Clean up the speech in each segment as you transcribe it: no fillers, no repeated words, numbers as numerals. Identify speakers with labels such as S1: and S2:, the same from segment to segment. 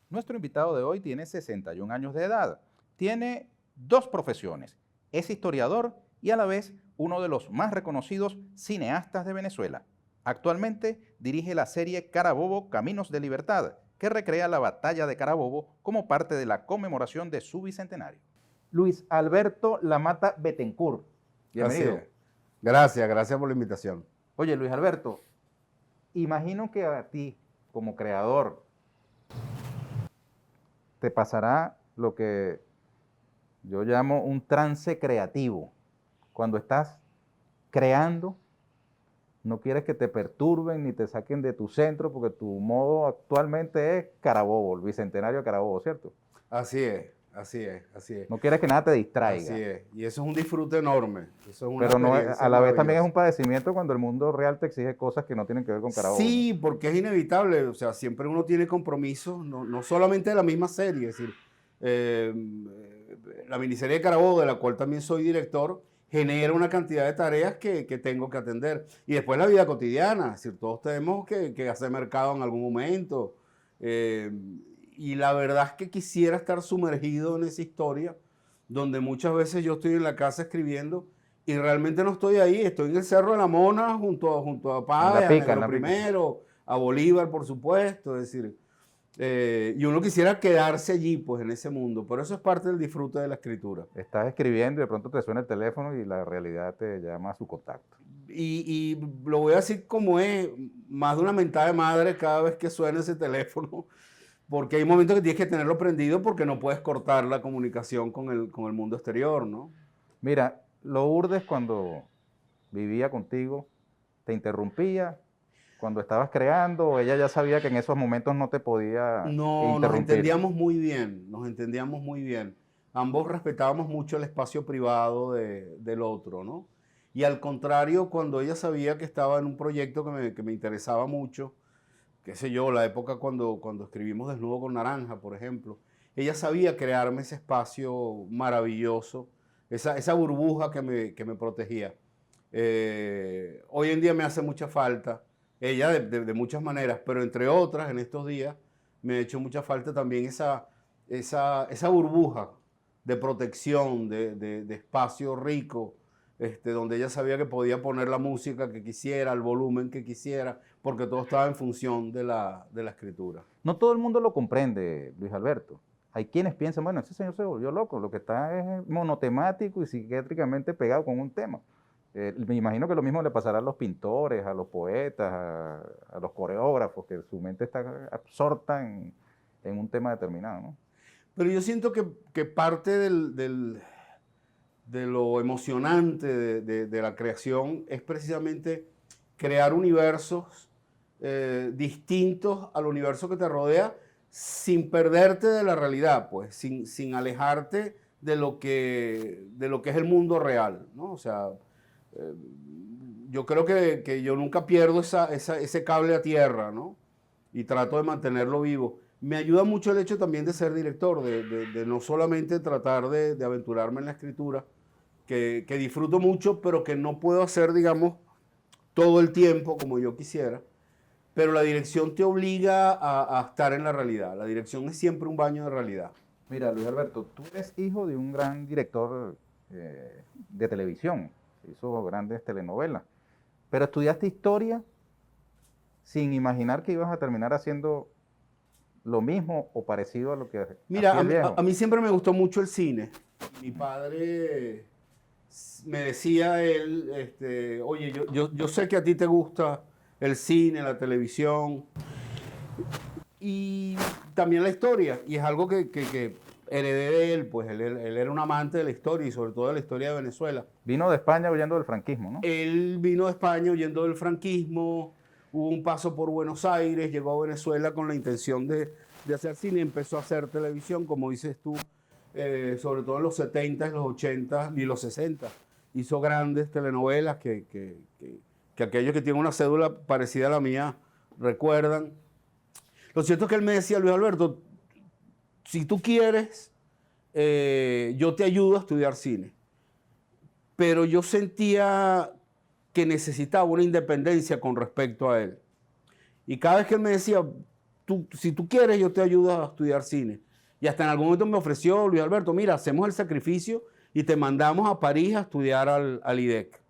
S1: Nuestro invitado de hoy tiene 61 años de edad. Tiene dos profesiones. Es historiador y a la vez uno de los más reconocidos cineastas de Venezuela. Actualmente dirige la serie Carabobo Caminos de Libertad, que recrea la batalla de Carabobo como parte de la conmemoración de su bicentenario. Luis Alberto Lamata Bettencourt. Bienvenido.
S2: Así es. Gracias por la invitación.
S1: Oye, Luis Alberto, imagino que a ti, como creador, te pasará lo que yo llamo un trance creativo. Cuando estás creando, no quieres que te perturben ni te saquen de tu centro, porque tu modo actualmente es Carabobo, el bicentenario de Carabobo, ¿cierto?
S2: Así es.
S1: No quieres que nada te distraiga.
S2: Así es. Y eso es un disfrute enorme. Eso es una
S1: Pero no,
S2: experiencia
S1: a la vez también es
S2: maravillosa.
S1: un padecimiento cuando el mundo real te exige cosas que no tienen que ver con Carabobo.
S2: Sí, porque es inevitable. O sea, siempre uno tiene compromisos, no solamente de la misma serie. Es decir, la miniserie de Carabobo, de la cual también soy director, genera una cantidad de tareas que tengo que atender. Y después la vida cotidiana. Es decir, todos tenemos que hacer mercado en algún momento. Y la verdad es que quisiera estar sumergido en esa historia, donde muchas veces yo estoy en la casa escribiendo y realmente no estoy ahí, estoy en el Cerro de la Mona junto a Páez, a Negro Primero, a Bolívar, por supuesto, es decir, y uno quisiera quedarse allí, pues, en ese mundo, pero eso es parte del disfrute de la escritura.
S1: Estás escribiendo y de pronto te suena el teléfono y la realidad te llama a su contacto.
S2: Y lo voy a decir como es, más de una mentada de madre cada vez que suena ese teléfono, porque hay momentos que tienes que tenerlo prendido porque no puedes cortar la comunicación con el mundo exterior, ¿no?
S1: Mira, Lourdes cuando vivía contigo, te interrumpía cuando estabas creando, o ella ya sabía que en esos momentos no te podía
S2: No,
S1: interrumpir.
S2: nos entendíamos muy bien. Ambos respetábamos mucho el espacio privado del otro, ¿no? Y al contrario, cuando ella sabía que estaba en un proyecto que me interesaba mucho, qué sé yo, la época cuando escribimos Desnudo con Naranja, por ejemplo, ella sabía crearme ese espacio maravilloso, esa burbuja que me protegía. Hoy en día me hace mucha falta, ella de muchas maneras, pero entre otras, en estos días, me ha hecho mucha falta también esa burbuja de protección, de espacio rico, donde ella sabía que podía poner la música que quisiera, el volumen que quisiera, porque todo estaba en función de la escritura.
S1: No todo el mundo lo comprende, Luis Alberto. Hay quienes piensan, bueno, ese señor se volvió loco, lo que está es monotemático y psiquiátricamente pegado con un tema. Me imagino que lo mismo le pasará a los pintores, a los poetas, a los coreógrafos, que su mente está absorta en un tema determinado, ¿no?
S2: Pero yo siento que parte de lo emocionante de la creación es precisamente crear universos distintos al universo que te rodea sin perderte de la realidad, pues, sin alejarte de lo que es el mundo real, ¿no? O sea, yo creo que yo nunca pierdo ese cable a tierra, ¿no? Y trato de mantenerlo vivo. Me ayuda mucho el hecho también de ser director, de no solamente tratar de aventurarme en la escritura, que disfruto mucho, pero que no puedo hacer, digamos, todo el tiempo como yo quisiera. Pero la dirección te obliga a estar en la realidad. La dirección es siempre un baño de realidad.
S1: Mira, Luis Alberto, tú eres hijo de un gran director de televisión, hizo grandes telenovelas, pero estudiaste historia sin imaginar que ibas a terminar haciendo lo mismo o parecido a lo que
S2: Mira,
S1: hacía el viejo.
S2: a mí siempre me gustó mucho el cine. Mi padre me decía él, oye, yo sé que a ti te gusta el cine, la televisión y también la historia. Y es algo que heredé de él, pues él era un amante de la historia y sobre todo de la historia de Venezuela.
S1: Vino de España huyendo del franquismo, ¿no?
S2: Él vino de España huyendo del franquismo, hubo un paso por Buenos Aires, llegó a Venezuela con la intención de hacer cine, empezó a hacer televisión, como dices tú, sobre todo en los 70, los 80 y los 60. Hizo grandes telenovelas que aquellos que tienen una cédula parecida a la mía recuerdan. Lo cierto es que él me decía, Luis Alberto, si tú quieres yo te ayudo a estudiar cine. Pero yo sentía que necesitaba una independencia con respecto a él. Y cada vez que él me decía, si tú quieres, yo te ayudo a estudiar cine. Y hasta en algún momento me ofreció, Luis Alberto, mira, hacemos el sacrificio y te mandamos a París a estudiar al IDEC,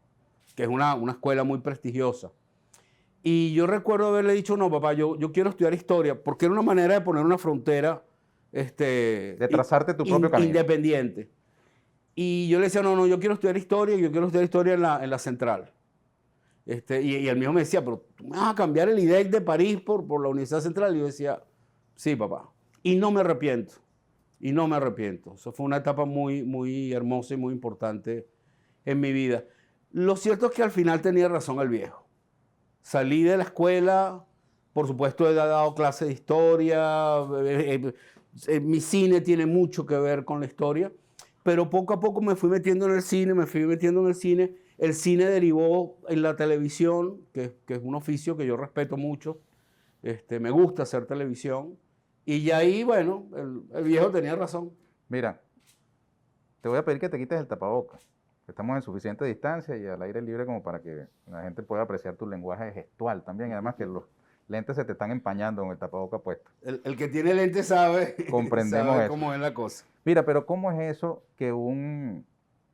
S2: que es una escuela muy prestigiosa. Y yo recuerdo haberle dicho, no, papá, yo quiero estudiar historia, porque era una manera de poner una frontera
S1: de trazarte tu propio camino.
S2: Independiente. Y yo le decía, no, yo quiero estudiar historia, y yo quiero estudiar historia en la central. Y él mismo me decía, pero tú me vas a cambiar el IDEC de París por la Universidad Central. Y yo decía, sí, papá. Y no me arrepiento. Y no me arrepiento. Eso fue una etapa muy, muy hermosa y muy importante en mi vida. Lo cierto es que al final tenía razón el viejo. Salí de la escuela, por supuesto he dado clases de historia, mi cine tiene mucho que ver con la historia, pero poco a poco me fui metiendo en el cine, el cine derivó en la televisión, que es un oficio que yo respeto mucho, me gusta hacer televisión, y ya ahí, bueno, el viejo tenía razón.
S1: Mira, te voy a pedir que te quites el tapabocas. Estamos en suficiente distancia y al aire libre como para que la gente pueda apreciar tu lenguaje gestual también. Y además que los lentes se te están empañando con el tapabocas puesto.
S2: El que tiene lentes sabe,
S1: Comprendemos
S2: sabe
S1: eso.
S2: cómo es la cosa.
S1: Mira, pero ¿cómo es eso que un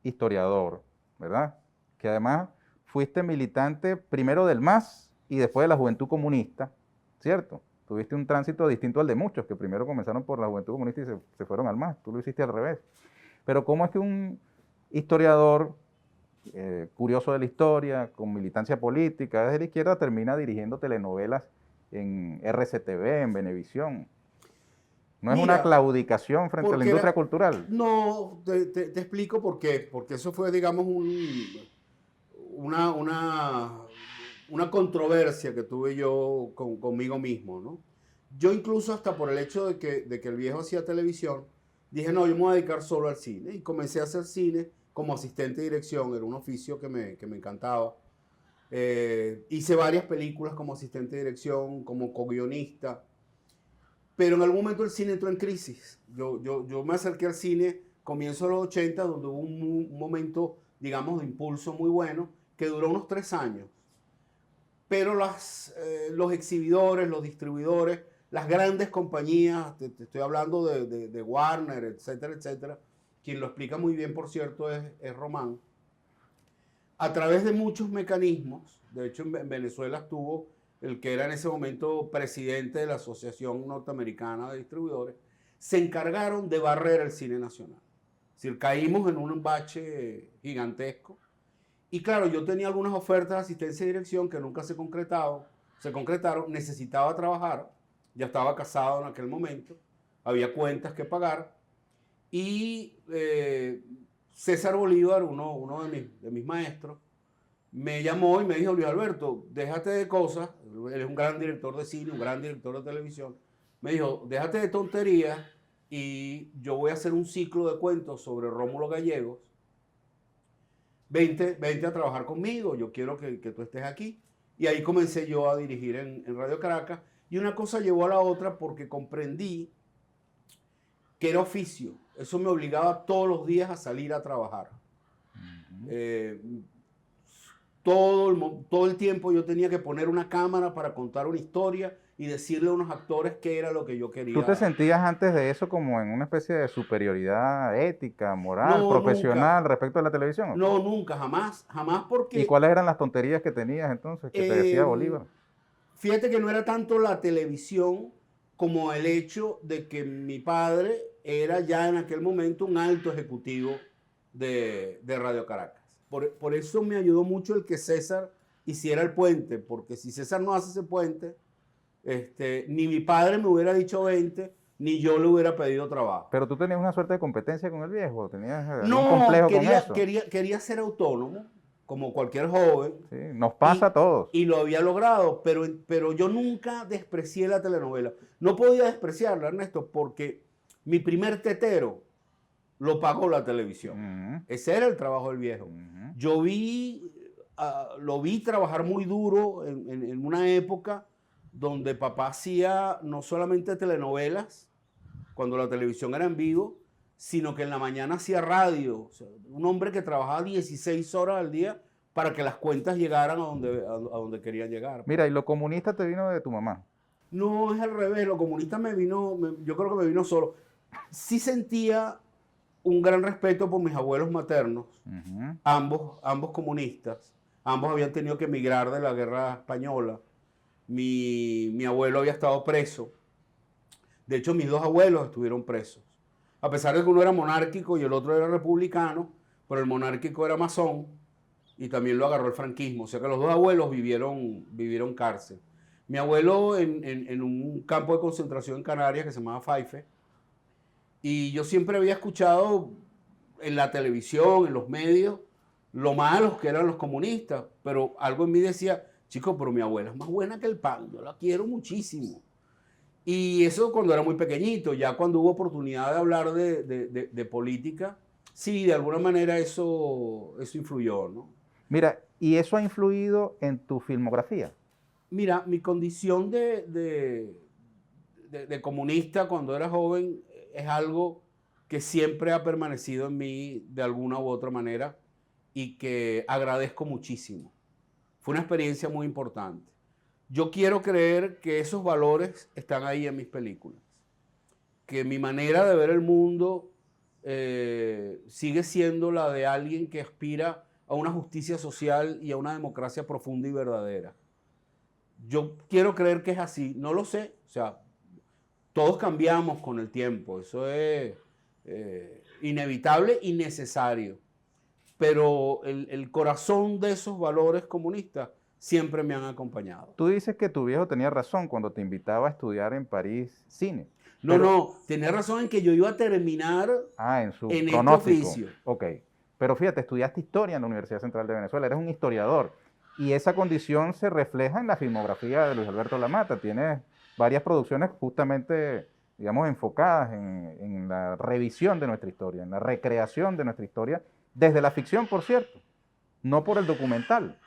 S1: historiador, ¿verdad? Que además fuiste militante primero del MAS y después de la Juventud Comunista, ¿cierto? Tuviste un tránsito distinto al de muchos, que primero comenzaron por la Juventud Comunista y se fueron al MAS. Tú lo hiciste al revés. Pero ¿cómo es que un historiador curioso de la historia, con militancia política, desde la izquierda, termina dirigiendo telenovelas en RCTV, en Venevisión? ¿No es una claudicación frente a la industria cultural?
S2: No, te explico por qué. Porque eso fue, digamos, una controversia que tuve yo conmigo mismo, ¿no? Yo incluso hasta por el hecho de que el viejo hacía televisión, dije, no, yo me voy a dedicar solo al cine. Y comencé a hacer cine como asistente de dirección. Era un oficio que me encantaba. Hice varias películas como asistente de dirección, como co-guionista. Pero en algún momento el cine entró en crisis. Yo me acerqué al cine comienzo de los 80, donde hubo un momento, digamos, de impulso muy bueno, que duró unos 3 años. Pero los exhibidores, los distribuidores, las grandes compañías, te estoy hablando de Warner, etcétera, etcétera, quien lo explica muy bien, por cierto, es Román, a través de muchos mecanismos. De hecho, en Venezuela estuvo el que era en ese momento presidente de la Asociación Norteamericana de Distribuidores, se encargaron de barrer el cine nacional. Es decir, caímos en un bache gigantesco. Y claro, yo tenía algunas ofertas de asistencia y dirección que nunca se concretaron, necesitaba trabajar, ya estaba casado en aquel momento, había cuentas que pagar. Y César Bolívar, uno de mis maestros, me llamó y me dijo, Luis Alberto, déjate de cosas, él es un gran director de cine, un gran director de televisión, me dijo, déjate de tonterías y yo voy a hacer un ciclo de cuentos sobre Rómulo Gallegos, vente a trabajar conmigo, yo quiero que tú estés aquí. Y ahí comencé yo a dirigir en Radio Caracas y una cosa llevó a la otra porque comprendí que era oficio, eso me obligaba todos los días a salir a trabajar. Todo el tiempo yo tenía que poner una cámara para contar una historia y decirle a unos actores qué era lo que yo quería.
S1: ¿Tú te sentías antes de eso como en una especie de superioridad ética, moral, profesional respecto a la televisión?
S2: No, nunca, jamás porque...
S1: ¿Y cuáles eran las tonterías que tenías entonces que te decía Bolívar?
S2: Fíjate que no era tanto la televisión como el hecho de que mi padre era ya en aquel momento un alto ejecutivo de Radio Caracas. Por eso me ayudó mucho el que César hiciera el puente, porque si César no hace ese puente, ni mi padre me hubiera dicho 20, ni yo le hubiera pedido trabajo.
S1: Pero tú tenías una suerte de competencia con el viejo, tenías un complejo con eso.
S2: Quería ser autónomo, como cualquier joven.
S1: Sí, nos pasa a todos.
S2: Y lo había logrado, pero yo nunca desprecié la telenovela. No podía despreciarla, Ernesto, porque mi primer tetero lo pagó la televisión. Ese era el trabajo del viejo. Yo lo vi trabajar muy duro en una época donde papá hacía no solamente telenovelas, cuando la televisión era en vivo, sino que en la mañana hacía radio. O sea, un hombre que trabajaba 16 horas al día para que las cuentas llegaran a donde querían llegar.
S1: Mira, y lo comunista te vino de tu mamá.
S2: No, es al revés, lo comunista yo creo que me vino solo. Sí sentía un gran respeto por mis abuelos maternos,
S1: Ujú.
S2: ambos comunistas. Ambos habían tenido que emigrar de la guerra española. Mi abuelo había estado preso. De hecho, mis dos abuelos estuvieron presos. A pesar de que uno era monárquico y el otro era republicano, pero el monárquico era masón y también lo agarró el franquismo. O sea que los dos abuelos vivieron cárcel. Mi abuelo en un campo de concentración en Canarias que se llamaba Faife, y yo siempre había escuchado en la televisión, en los medios, lo malos que eran los comunistas, pero algo en mí decía, chico, pero mi abuela es más buena que el pan, yo la quiero muchísimo. Y eso cuando era muy pequeñito, ya cuando hubo oportunidad de hablar de política, sí, de alguna manera eso influyó, ¿no?
S1: Mira, ¿y eso ha influido en tu filmografía?
S2: Mira, mi condición de comunista cuando era joven es algo que siempre ha permanecido en mí de alguna u otra manera y que agradezco muchísimo. Fue una experiencia muy importante. Yo quiero creer que esos valores están ahí en mis películas, que mi manera de ver el mundo sigue siendo la de alguien que aspira a una justicia social y a una democracia profunda y verdadera. Yo quiero creer que es así, no lo sé, o sea, todos cambiamos con el tiempo, eso es inevitable y necesario, pero el corazón de esos valores comunistas siempre me han acompañado.
S1: Tú dices que tu viejo tenía razón cuando te invitaba a estudiar en París cine.
S2: No, no, tenía razón en que yo iba a terminar
S1: En su
S2: en este
S1: pronóstico.
S2: oficio.
S1: Ok. Pero fíjate, estudiaste historia en la Universidad Central de Venezuela, eres un historiador. Y esa condición se refleja en la filmografía de Luis Alberto Lamata. Tienes varias producciones justamente, digamos, enfocadas en la revisión de nuestra historia, en la recreación de nuestra historia, desde la ficción, por cierto, no por el documental.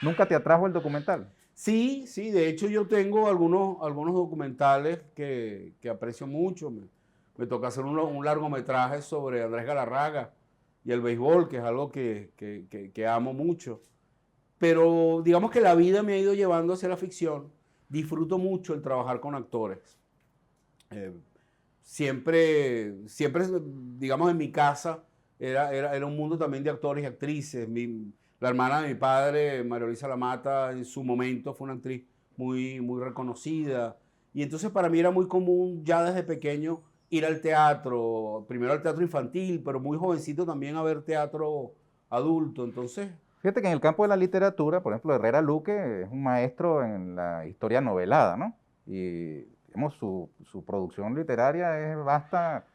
S1: ¿Nunca te atrajo el documental?
S2: Sí, sí, de hecho yo tengo algunos documentales que aprecio mucho. Me toca hacer un largometraje sobre Andrés Galarraga y el béisbol, que es algo que amo mucho. Pero digamos que la vida me ha ido llevando hacia la ficción. Disfruto mucho el trabajar con actores. Eh, siempre, digamos, en mi casa era un mundo también de actores y actrices. La hermana de mi padre, María Luisa Lamata, en su momento fue una actriz muy reconocida. Y entonces para mí era muy común ya desde pequeño ir al teatro, primero al teatro infantil, pero muy jovencito también a ver teatro adulto. Entonces,
S1: Fíjate que en el campo de la literatura, por ejemplo, Herrera Luque es un maestro en la historia novelada, ¿no? Y digamos, su producción literaria es vasta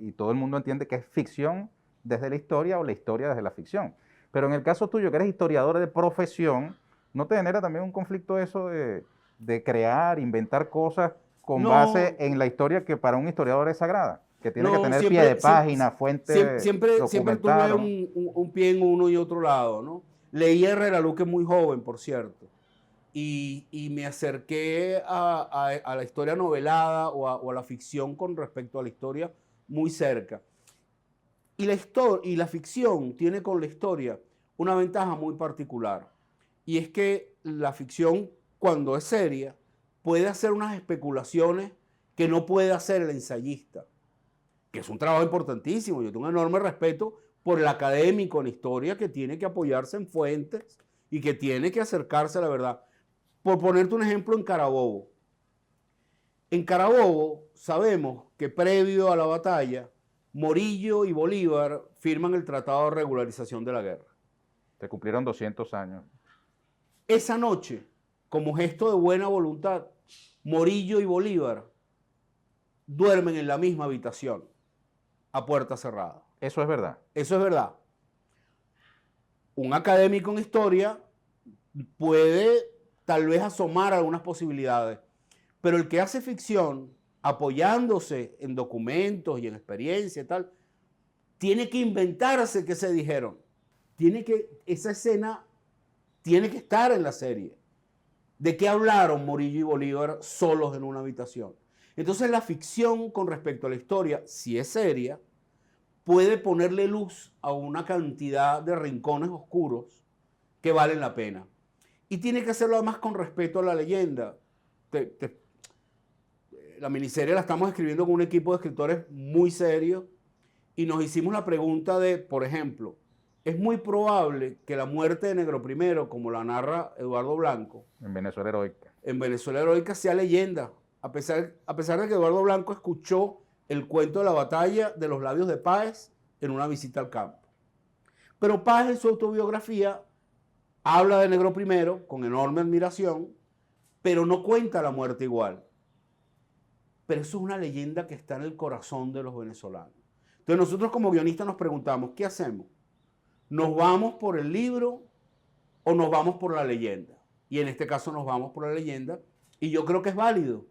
S1: y todo el mundo entiende que es ficción desde la historia o la historia desde la ficción. Pero en el caso tuyo, que eres historiador de profesión, ¿no te genera también un conflicto eso de crear, inventar cosas con base
S2: no,
S1: en la historia que para un historiador es sagrada? Que tiene que
S2: no,
S1: tener pie de página, fuente
S2: siempre tuve
S1: documentada, ¿no?
S2: un pie en uno y otro lado, ¿no? Leí a Herrera Luque muy joven, por cierto, y me acerqué a la historia novelada o a la ficción con respecto a la historia muy cerca. Y la ficción tiene con la historia una ventaja muy particular, y es que la ficción, cuando es seria, puede hacer unas especulaciones que no puede hacer el ensayista, que es un trabajo importantísimo. Yo tengo un enorme respeto por el académico en historia que tiene que apoyarse en fuentes y que tiene que acercarse a la verdad. Por ponerte un ejemplo, en Carabobo. En Carabobo sabemos que previo a la batalla, Morillo y Bolívar firman el Tratado de Regularización de la Guerra.
S1: Se cumplieron 200 años.
S2: Esa noche, como gesto de buena voluntad, Morillo y Bolívar duermen en la misma habitación, a puerta cerrada.
S1: Eso es verdad.
S2: Eso es verdad. Un académico en historia puede tal vez asomar algunas posibilidades, pero el que hace ficción, apoyándose en documentos y en experiencia y tal, tiene que inventarse qué se dijeron. Esa escena tiene que estar en la serie. ¿De qué hablaron Morillo y Bolívar solos en una habitación? Entonces la ficción con respecto a la historia, si es seria, puede ponerle luz a una cantidad de rincones oscuros que valen la pena. Y tiene que hacerlo además con respeto a la leyenda. La miniserie la estamos escribiendo con un equipo de escritores muy serio y nos hicimos la pregunta de, por ejemplo, es muy probable que la muerte de Negro Primero, como la narra Eduardo Blanco,
S1: En
S2: Venezuela Heroica sea leyenda, a pesar de que Eduardo Blanco escuchó el cuento de la batalla de los labios de Páez en una visita al campo. Pero Páez en su autobiografía habla de Negro Primero con enorme admiración, pero no cuenta la muerte igual. Pero eso es una leyenda que está en el corazón de los venezolanos. Entonces nosotros como guionistas nos preguntamos, ¿qué hacemos? ¿Nos vamos por el libro o nos vamos por la leyenda? Y en este caso nos vamos por la leyenda y yo creo que es válido,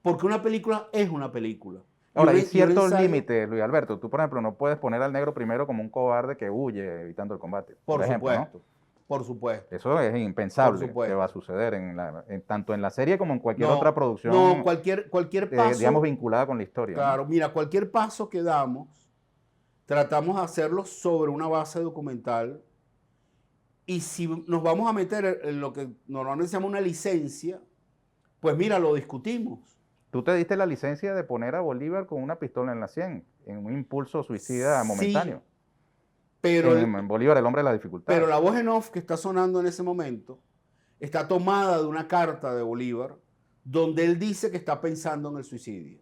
S2: porque una película es una película.
S1: Ahora, hay ciertos límites, Luis Alberto. Tú, por ejemplo, no puedes poner al Negro Primero como un cobarde que huye evitando el combate.
S2: Por
S1: ejemplo,
S2: supuesto,
S1: ¿no?
S2: por supuesto.
S1: Eso es impensable
S2: Por supuesto.
S1: que va a suceder tanto en la serie como en cualquier
S2: No,
S1: otra producción,
S2: no, cualquier paso,
S1: digamos, vinculada con la historia.
S2: claro,
S1: ¿no?
S2: mira, cualquier paso que damos, tratamos de hacerlo sobre una base documental. Y si nos vamos a meter en lo que normalmente se llama una licencia, pues mira, lo discutimos.
S1: Tú te diste la licencia de poner a Bolívar con una pistola en la sien, en un impulso suicida momentáneo.
S2: Sí, pero,
S1: en Bolívar, el hombre de la dificultad.
S2: pero la voz en off que está sonando en ese momento está tomada de una carta de Bolívar donde él dice que está pensando en el suicidio.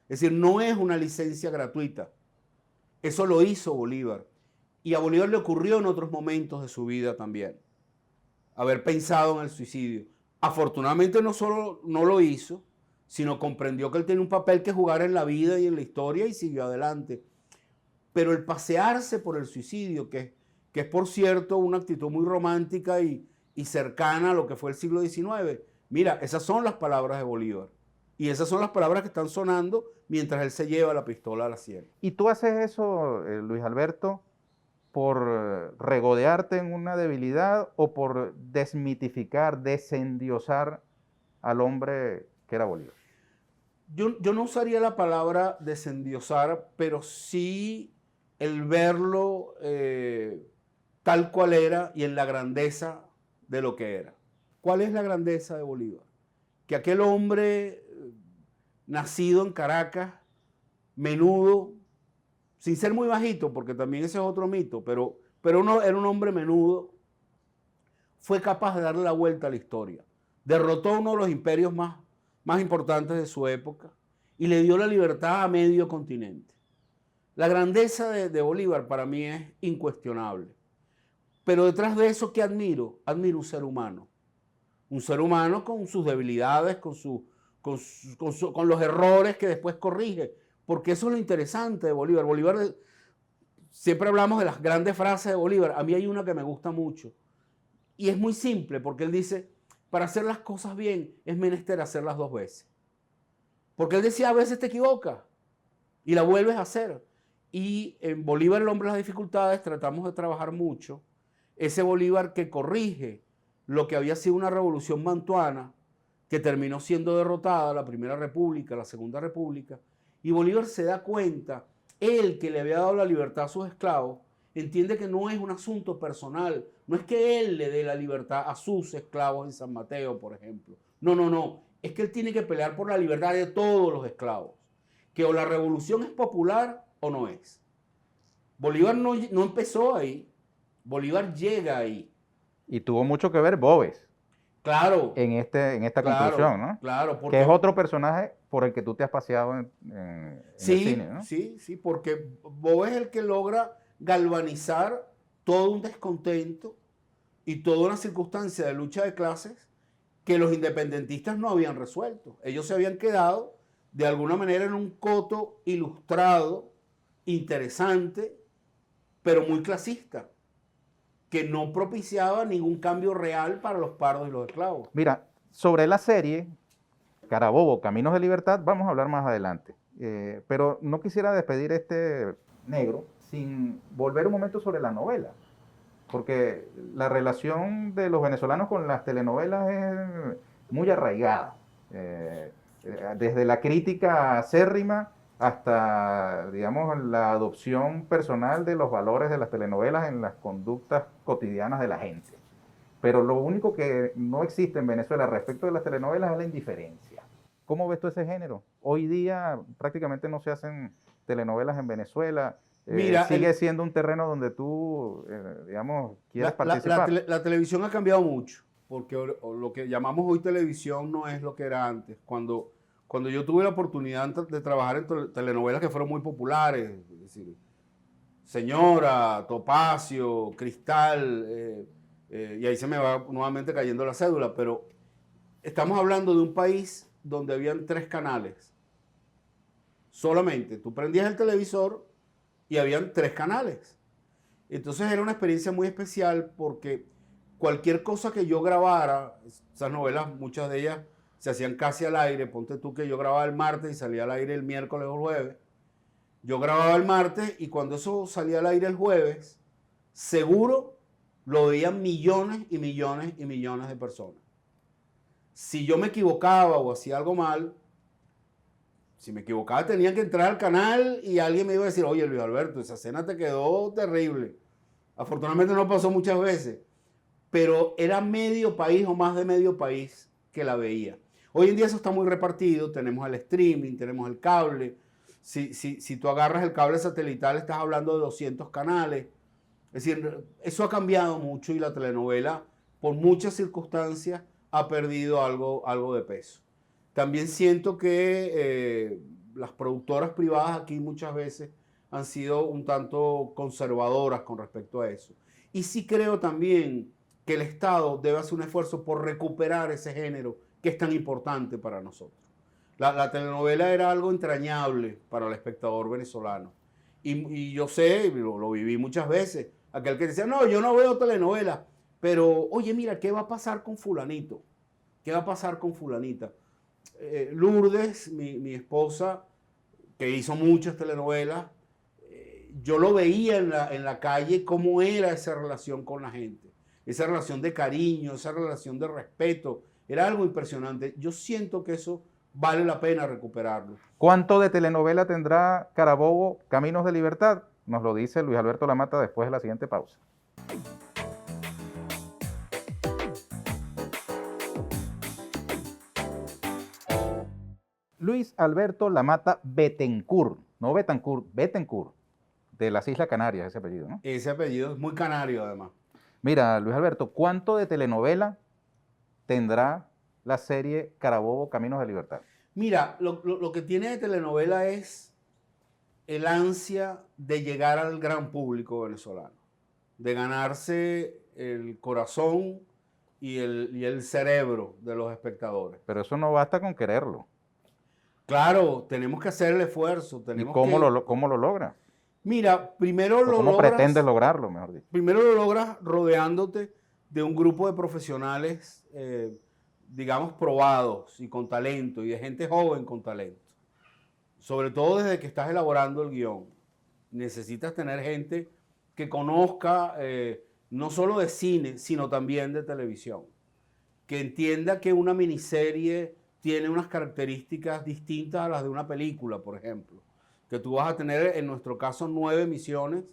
S2: Es decir, no es una licencia gratuita. Eso lo hizo Bolívar. Y a Bolívar le ocurrió en otros momentos de su vida también, haber pensado en el suicidio. Afortunadamente no solo no lo hizo, sino comprendió que él tenía un papel que jugar en la vida y en la historia y siguió adelante. Pero el pasearse por el suicidio, que es por cierto una actitud muy romántica y cercana a lo que fue el siglo XIX, mira, esas son las palabras de Bolívar. Y esas son las palabras que están sonando mientras él se lleva la pistola a la sien.
S1: ¿Y tú haces eso, Luis Alberto, por regodearte en una debilidad o por desmitificar, desendiosar al hombre que era Bolívar?
S2: Yo no usaría la palabra desendiosar, pero sí el verlo tal cual era y en la grandeza de lo que era. ¿Cuál es la grandeza de Bolívar? Que aquel hombre nacido en Caracas, menudo, sin ser muy bajito, porque también ese es otro mito, pero uno era un hombre menudo, fue capaz de darle la vuelta a la historia. Derrotó uno de los imperios más importantes de su época y le dio la libertad a medio continente. La grandeza de Bolívar para mí es incuestionable. Pero detrás de eso, ¿qué admiro? Admiro un ser humano. Un ser humano con sus debilidades, con los errores que después corrige. Porque eso es lo interesante de Bolívar. Bolívar, siempre hablamos de las grandes frases de Bolívar. A mí hay una que me gusta mucho. Y es muy simple, porque él dice, para hacer las cosas bien es menester hacerlas dos veces. Porque él decía, a veces te equivocas y la vuelves a hacer. Y en Bolívar, el hombre de las dificultades, tratamos de trabajar mucho ese Bolívar que corrige lo que había sido una revolución mantuana, que terminó siendo derrotada, la Primera República, la Segunda República, y Bolívar se da cuenta, él que le había dado la libertad a sus esclavos, entiende que no es un asunto personal, no es que él le dé la libertad a sus esclavos en San Mateo, por ejemplo. No, es que él tiene que pelear por la libertad de todos los esclavos, que o la revolución es popular o no es. Bolívar no empezó ahí, Bolívar llega ahí.
S1: Y tuvo mucho que ver Boves.
S2: Claro.
S1: En esta conclusión, ¿no?
S2: Claro.
S1: Que es otro personaje por el que tú te has paseado en el cine, ¿no?
S2: Sí, porque Boves es el que logra galvanizar todo un descontento y toda una circunstancia de lucha de clases que los independentistas no habían resuelto. Ellos se habían quedado de alguna manera en un coto ilustrado, interesante, pero muy clasista, que no propiciaba ningún cambio real para los pardos y los esclavos.
S1: Mira, sobre la serie Carabobo, Caminos de Libertad, vamos a hablar más adelante. Pero no quisiera despedir este negro sin volver un momento sobre la novela. Porque la relación de los venezolanos con las telenovelas es muy arraigada. desde la crítica acérrima hasta, digamos, la adopción personal de los valores de las telenovelas en las conductas cotidianas de la gente. Pero lo único que no existe en Venezuela respecto de las telenovelas es la indiferencia. ¿Cómo ves tú ese género? Hoy día prácticamente no se hacen telenovelas en Venezuela.
S2: Mira,
S1: sigue siendo un terreno donde tú, digamos, quieres participar.
S2: la televisión ha cambiado mucho, porque lo que llamamos hoy televisión no es lo que era antes. Cuando yo tuve la oportunidad de trabajar en telenovelas que fueron muy populares, es decir, Señora, Topacio, Cristal, y ahí se me va nuevamente cayendo la cédula, pero estamos hablando de un país donde habían 3 canales. Solamente, tú prendías el televisor y habían 3 canales. Entonces era una experiencia muy especial porque cualquier cosa que yo grabara, esas novelas, muchas de ellas se hacían casi al aire. Ponte tú que yo grababa el martes y salía al aire el miércoles o el jueves. Yo grababa el martes y cuando eso salía al aire el jueves, seguro lo veían millones y millones y millones de personas. Si yo me equivocaba o hacía algo mal, si me equivocaba tenía que entrar al canal y alguien me iba a decir, oye Luis Alberto, esa escena te quedó terrible. Afortunadamente no pasó muchas veces, pero era medio país o más de medio país que la veía. Hoy en día eso está muy repartido, tenemos el streaming, tenemos el cable. Si tú agarras el cable satelital estás hablando de 200 canales. Es decir, eso ha cambiado mucho y la telenovela, por muchas circunstancias, ha perdido algo de peso. También siento que las productoras privadas aquí muchas veces han sido un tanto conservadoras con respecto a eso. Y sí creo también que el Estado debe hacer un esfuerzo por recuperar ese género que es tan importante para nosotros. La telenovela era algo entrañable para el espectador venezolano. Y yo sé, lo viví muchas veces, aquel que decía, no, yo no veo telenovelas, pero oye, mira, ¿qué va a pasar con fulanito? ¿Qué va a pasar con fulanita? Lourdes, mi esposa, que hizo muchas telenovelas, yo lo veía en la calle cómo era esa relación con la gente, esa relación de cariño, esa relación de respeto, era algo impresionante. Yo siento que eso vale la pena recuperarlo.
S1: ¿Cuánto de telenovela tendrá Carabobo Caminos de Libertad? Nos lo dice Luis Alberto Lamata después de la siguiente pausa. Luis Alberto Lamata Bettencourt, no Betancourt, Bettencourt, de las Islas Canarias, ese apellido, ¿no?
S2: Ese apellido es muy canario, además.
S1: Mira, Luis Alberto, ¿cuánto de telenovela tendrá la serie Carabobo Caminos de Libertad?
S2: Mira, lo que tiene de telenovela es el ansia de llegar al gran público venezolano, de ganarse el corazón y el cerebro de los espectadores.
S1: Pero eso no basta con quererlo.
S2: Claro, tenemos que hacer el esfuerzo.
S1: ¿Y cómo lo logra?
S2: Mira, primero
S1: ¿Cómo pretendes lograrlo, mejor dicho?
S2: Primero lo logras rodeándote de un grupo de profesionales, digamos, probados y con talento, y de gente joven con talento. Sobre todo desde que estás elaborando el guión. Necesitas tener gente que conozca no solo de cine, sino también de televisión. Que entienda que una miniserie tiene unas características distintas a las de una película, por ejemplo. Que tú vas a tener, en nuestro caso, 9 emisiones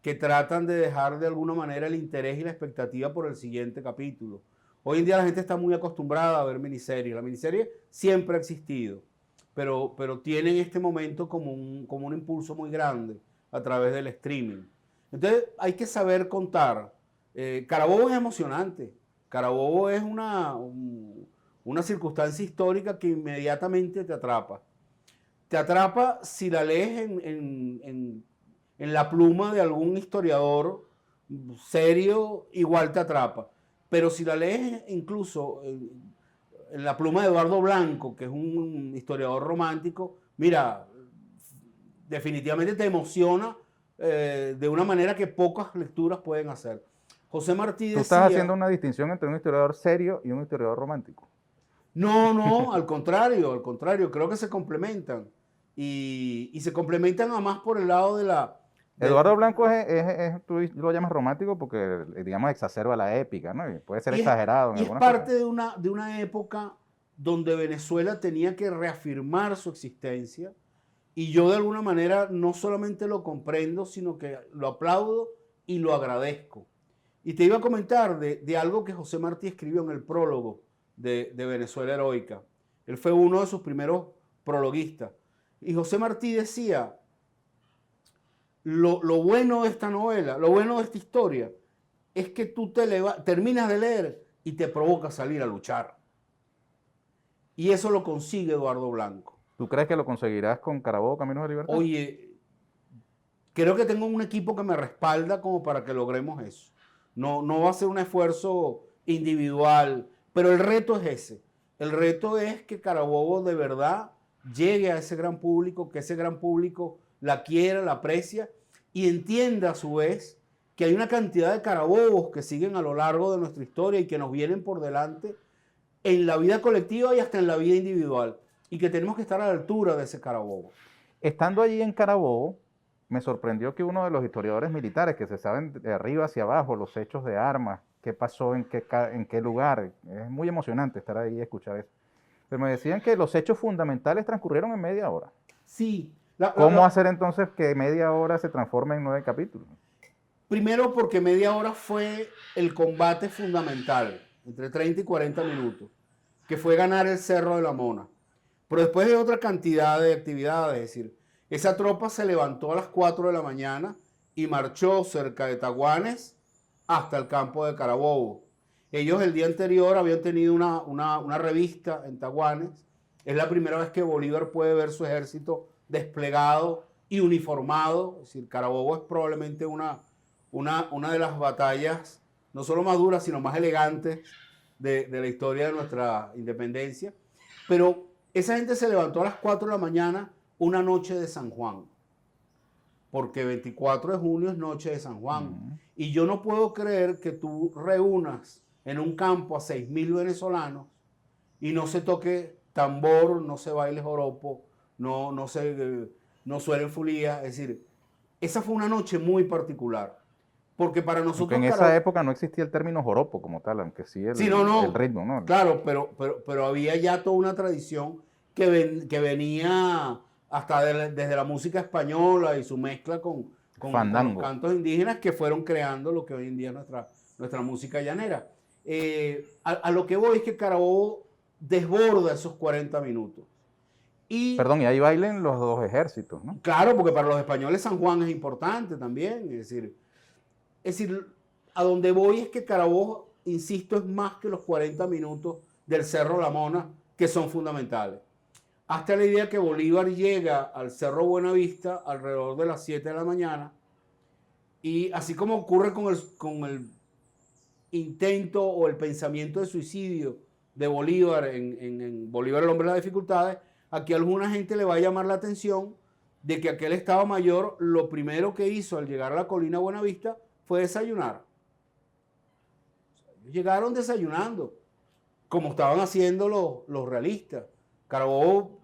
S2: que tratan de dejar de alguna manera el interés y la expectativa por el siguiente capítulo. Hoy en día la gente está muy acostumbrada a ver miniseries. La miniserie siempre ha existido, pero tiene en este momento como un impulso muy grande a través del streaming. Entonces hay que saber contar. Carabobo es emocionante. Carabobo es una circunstancia histórica que inmediatamente te atrapa. Te atrapa si la lees en la pluma de algún historiador serio, igual te atrapa. Pero si la lees incluso en la pluma de Eduardo Blanco, que es un historiador romántico, mira, definitivamente te emociona de una manera que pocas lecturas pueden hacer. José Martí decía...
S1: Tú estás haciendo una distinción entre un historiador serio y un historiador romántico.
S2: No, al contrario, creo que se complementan. Y se complementan además por el lado de la...
S1: Eduardo Blanco tú lo llamas romántico porque, digamos, exacerba la épica, ¿no? Y puede ser exagerado en
S2: algunas cosas. Es parte de una época donde Venezuela tenía que reafirmar su existencia, y yo de alguna manera no solamente lo comprendo, sino que lo aplaudo y lo agradezco. Y te iba a comentar de algo que José Martí escribió en el prólogo de Venezuela Heroica. Él fue uno de sus primeros prologuistas. Y José Martí decía, lo bueno de esta novela, lo bueno de esta historia, es que tú terminas de leer y te provoca salir a luchar. Y eso lo consigue Eduardo Blanco.
S1: ¿Tú crees que lo conseguirás con Carabobo Caminos de Libertad?
S2: Oye, creo que tengo un equipo que me respalda como para que logremos eso. No va a ser un esfuerzo individual, pero el reto es ese. El reto es que Carabobo de verdad llegue a ese gran público, que ese gran público la quiera, la aprecia y entienda a su vez que hay una cantidad de Carabobos que siguen a lo largo de nuestra historia y que nos vienen por delante en la vida colectiva y hasta en la vida individual, y que tenemos que estar a la altura de ese Carabobo.
S1: Estando allí en Carabobo, me sorprendió que uno de los historiadores militares, que se saben de arriba hacia abajo los hechos de armas, qué pasó en qué lugar, es muy emocionante estar ahí y escuchar eso, pero me decían que los hechos fundamentales transcurrieron en media hora.
S2: Sí.
S1: ¿Cómo hacer entonces que media hora se transforme en 9 capítulos?
S2: Primero porque media hora fue el combate fundamental, entre 30 y 40 minutos, que fue ganar el Cerro de la Mona. Pero después de otra cantidad de actividades, es decir, esa tropa se levantó a las 4 de la mañana y marchó cerca de Taguanes hasta el campo de Carabobo. Ellos el día anterior habían tenido una revista en Taguanes. Es la primera vez que Bolívar puede ver su ejército desplegado y uniformado. Es decir, Carabobo es probablemente una de las batallas, no solo más duras, sino más elegantes de la historia de nuestra independencia. Pero esa gente se levantó a las 4 de la mañana una noche de San Juan, porque 24 de junio es noche de San Juan. Y yo no puedo creer que tú reúnas en un campo a 6.000 venezolanos y no se toque tambor, no se baile joropo, no suenen fulías. Es decir, esa fue una noche muy particular. Porque para nosotros...
S1: Porque en esa época no existía el término joropo como tal, aunque sí el ritmo, ¿no?
S2: Claro, pero había ya toda una tradición que venía hasta desde la música española y su mezcla con los cantos indígenas que fueron creando lo que hoy en día es nuestra música llanera. A lo que voy es que Carabobo desborda esos 40 minutos.
S1: Perdón, y ahí bailen los dos ejércitos, ¿no?
S2: Claro, porque para los españoles San Juan es importante también. Es decir, a donde voy es que Carabobo, insisto, es más que los 40 minutos del Cerro La Mona, que son fundamentales. Hasta la idea que Bolívar llega al Cerro Buenavista alrededor de las 7 de la mañana, y así como ocurre con el intento o el pensamiento de suicidio de Bolívar en Bolívar el hombre de las dificultades, aquí a alguna gente le va a llamar la atención de que aquel Estado Mayor lo primero que hizo al llegar a la colina Buenavista fue desayunar. Llegaron desayunando, como estaban haciendo los realistas. Carabobo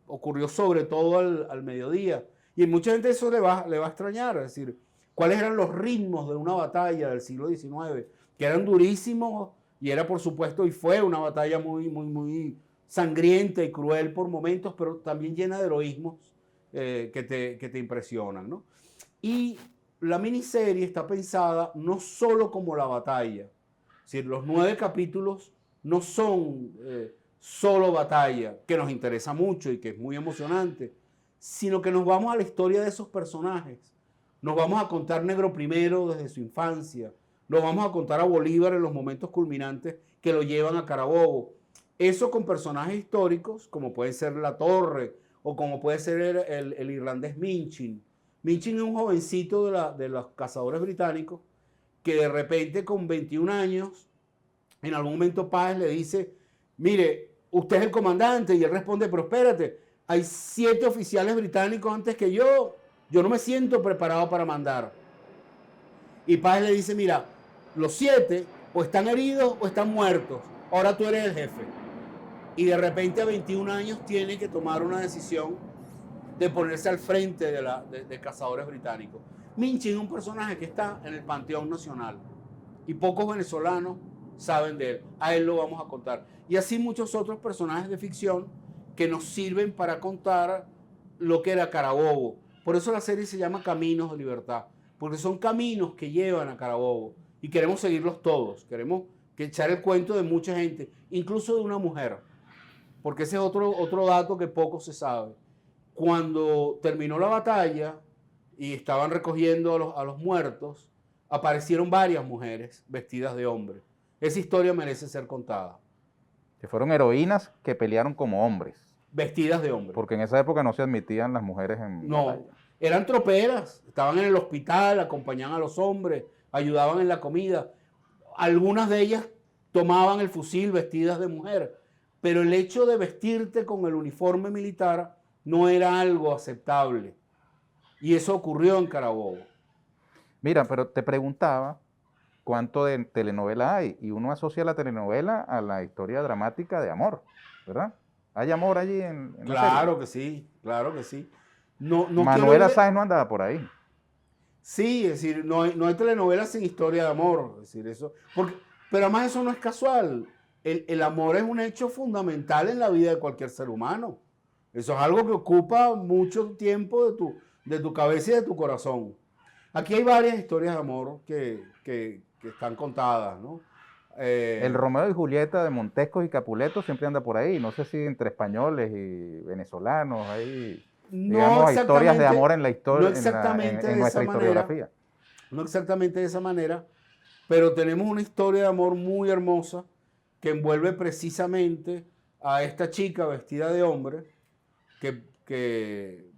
S2: ocurrió sobre todo al mediodía. Y mucha gente eso le va a extrañar. Es decir, cuáles eran los ritmos de una batalla del siglo XIX, que eran durísimos, y era por supuesto, y fue una batalla muy, muy, muy sangrienta y cruel por momentos, pero también llena de heroísmos que te impresionan, ¿no? Y la miniserie está pensada no solo como la batalla, es decir, los 9 capítulos no son solo batalla, que nos interesa mucho y que es muy emocionante, sino que nos vamos a la historia de esos personajes. Nos vamos a contar Negro Primero desde su infancia, nos vamos a contar a Bolívar en los momentos culminantes que lo llevan a Carabobo. Eso con personajes históricos, como puede ser La Torre, o como puede ser el irlandés Minchin. Minchin es un jovencito de los cazadores británicos que de repente con 21 años, en algún momento Páez le dice, mire, usted es el comandante, y él responde, pero espérate, hay 7 oficiales británicos antes que yo no me siento preparado para mandar. Y Páez le dice, mira, los 7 o están heridos o están muertos, ahora tú eres el jefe. Y de repente a 21 años tiene que tomar una decisión de ponerse al frente de cazadores británicos. Minchin es un personaje que está en el Panteón Nacional y pocos venezolanos saben de él. A él lo vamos a contar. Y así muchos otros personajes de ficción que nos sirven para contar lo que era Carabobo. Por eso la serie se llama Caminos de Libertad, porque son caminos que llevan a Carabobo y queremos seguirlos todos. Queremos echar el cuento de mucha gente, incluso de una mujer, porque ese es otro dato que poco se sabe. Cuando terminó la batalla y estaban recogiendo a los muertos, aparecieron varias mujeres vestidas de hombre. Esa historia merece ser contada.
S1: Que fueron heroínas que pelearon como hombres.
S2: Vestidas de hombre.
S1: Porque en esa época no se admitían las mujeres en batalla.
S2: Eran troperas, estaban en el hospital, acompañaban a los hombres, ayudaban en la comida. Algunas de ellas tomaban el fusil vestidas de mujer, pero el hecho de vestirte con el uniforme militar no era algo aceptable. Y eso ocurrió en Carabobo.
S1: Mira, pero te preguntaba cuánto de telenovela hay, y uno asocia la telenovela a la historia dramática de amor, ¿verdad? ¿Hay amor allí en la serie?
S2: Claro que sí, claro que sí.
S1: Manuela Sáenz no andaba por ahí.
S2: Sí, es decir, no hay telenovelas sin historia de amor, es decir, eso, pero además eso no es casual. El amor es un hecho fundamental en la vida de cualquier ser humano. Eso es algo que ocupa mucho tiempo de tu cabeza y de tu corazón. Aquí hay varias historias de amor que están contadas, ¿no?
S1: El Romeo y Julieta de Montescos y Capuleto siempre anda por ahí. No sé si entre españoles y venezolanos hay, digamos, historias de amor en la historia, en nuestra historiografía.
S2: No exactamente de esa manera, pero tenemos una historia de amor muy hermosa que envuelve precisamente a esta chica vestida de hombre que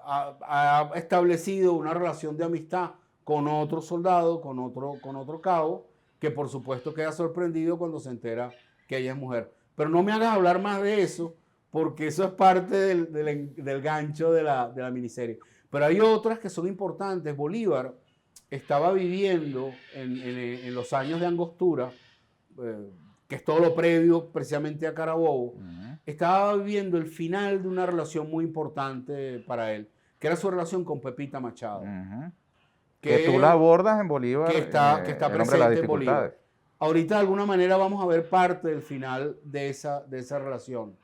S2: ha establecido una relación de amistad con otro soldado, con otro cabo, que por supuesto queda sorprendido cuando se entera que ella es mujer. Pero no me hagas hablar más de eso, porque eso es parte del gancho de la miniserie. Pero hay otras que son importantes. Bolívar estaba viviendo en los años de Angostura, que es todo lo previo precisamente a Carabobo, estaba viviendo el final de una relación muy importante para él, que era su relación con Pepita Machado.
S1: Que tú la abordas en Bolívar,
S2: que está presente en Bolívar. Ahorita de alguna manera vamos a ver parte del final de esa relación,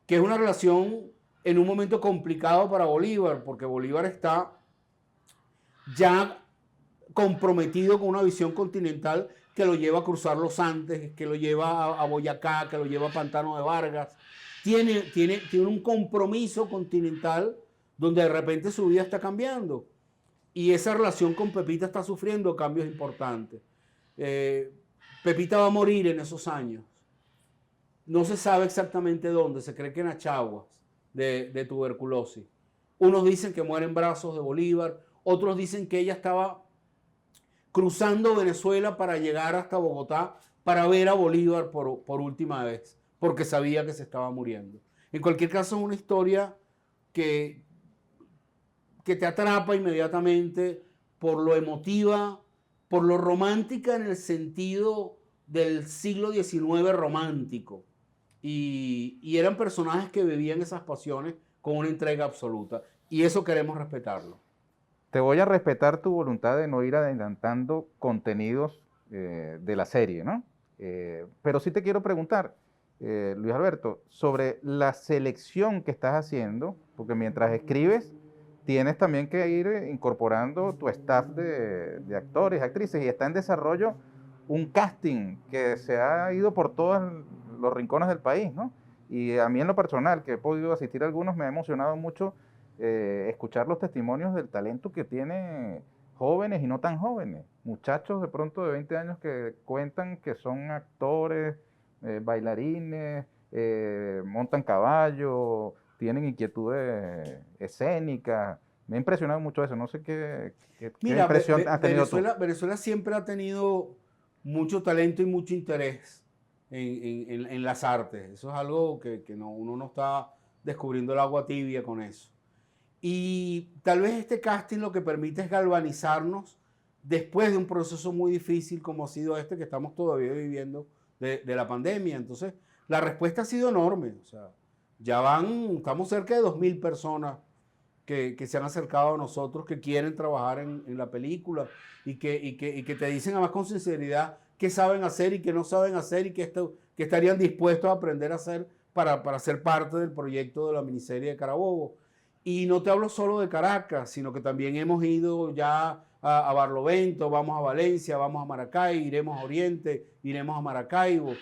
S2: que es una relación en un momento complicado para Bolívar, porque Bolívar está ya comprometido con una visión continental que lo lleva a cruzar los Andes, que lo lleva a Boyacá, que lo lleva a Pantano de Vargas. Tiene un compromiso continental donde de repente su vida está cambiando. Y esa relación con Pepita está sufriendo cambios importantes. Pepita va a morir en esos años. No se sabe exactamente dónde, se cree que en Achaguas, de tuberculosis. Unos dicen que muere en brazos de Bolívar, otros dicen que ella estaba cruzando Venezuela para llegar hasta Bogotá para ver a Bolívar por última vez, porque sabía que se estaba muriendo. En cualquier caso, es una historia que te atrapa inmediatamente por lo emotiva, por lo romántica en el sentido del siglo XIX romántico. Y eran personajes que vivían esas pasiones con una entrega absoluta. Y eso queremos respetarlo.
S1: Te voy a respetar tu voluntad de no ir adelantando contenidos de la serie, ¿no? Pero sí te quiero preguntar, Luis Alberto, sobre la selección que estás haciendo, porque mientras escribes, tienes también que ir incorporando tu staff de actores, actrices, y está en desarrollo un casting que se ha ido por todos los rincones del país, ¿no? Y a mí en lo personal, que he podido asistir a algunos, me ha emocionado mucho escuchar los testimonios del talento que tienen jóvenes y no tan jóvenes, muchachos de pronto de 20 años que cuentan que son actores, bailarines, montan caballo, tienen inquietudes escénicas. Me ha impresionado mucho eso. No sé qué impresión has tenido tú.
S2: Venezuela siempre ha tenido mucho talento y mucho interés en las artes. Eso es algo que uno no está descubriendo el agua tibia con eso. Y tal vez este casting lo que permite es galvanizarnos después de un proceso muy difícil como ha sido este que estamos todavía viviendo de la pandemia. Entonces, la respuesta ha sido enorme. O sea, estamos cerca de 2.000 personas que se han acercado a nosotros, que quieren trabajar en la película y que te dicen además con sinceridad qué saben hacer y qué no saben hacer y qué estarían dispuestos a aprender a hacer para ser parte del proyecto de la miniserie de Carabobo. Y no te hablo solo de Caracas, sino que también hemos ido ya a Barlovento, vamos a Valencia, vamos a Maracay, iremos a Oriente, iremos a Maracaibo.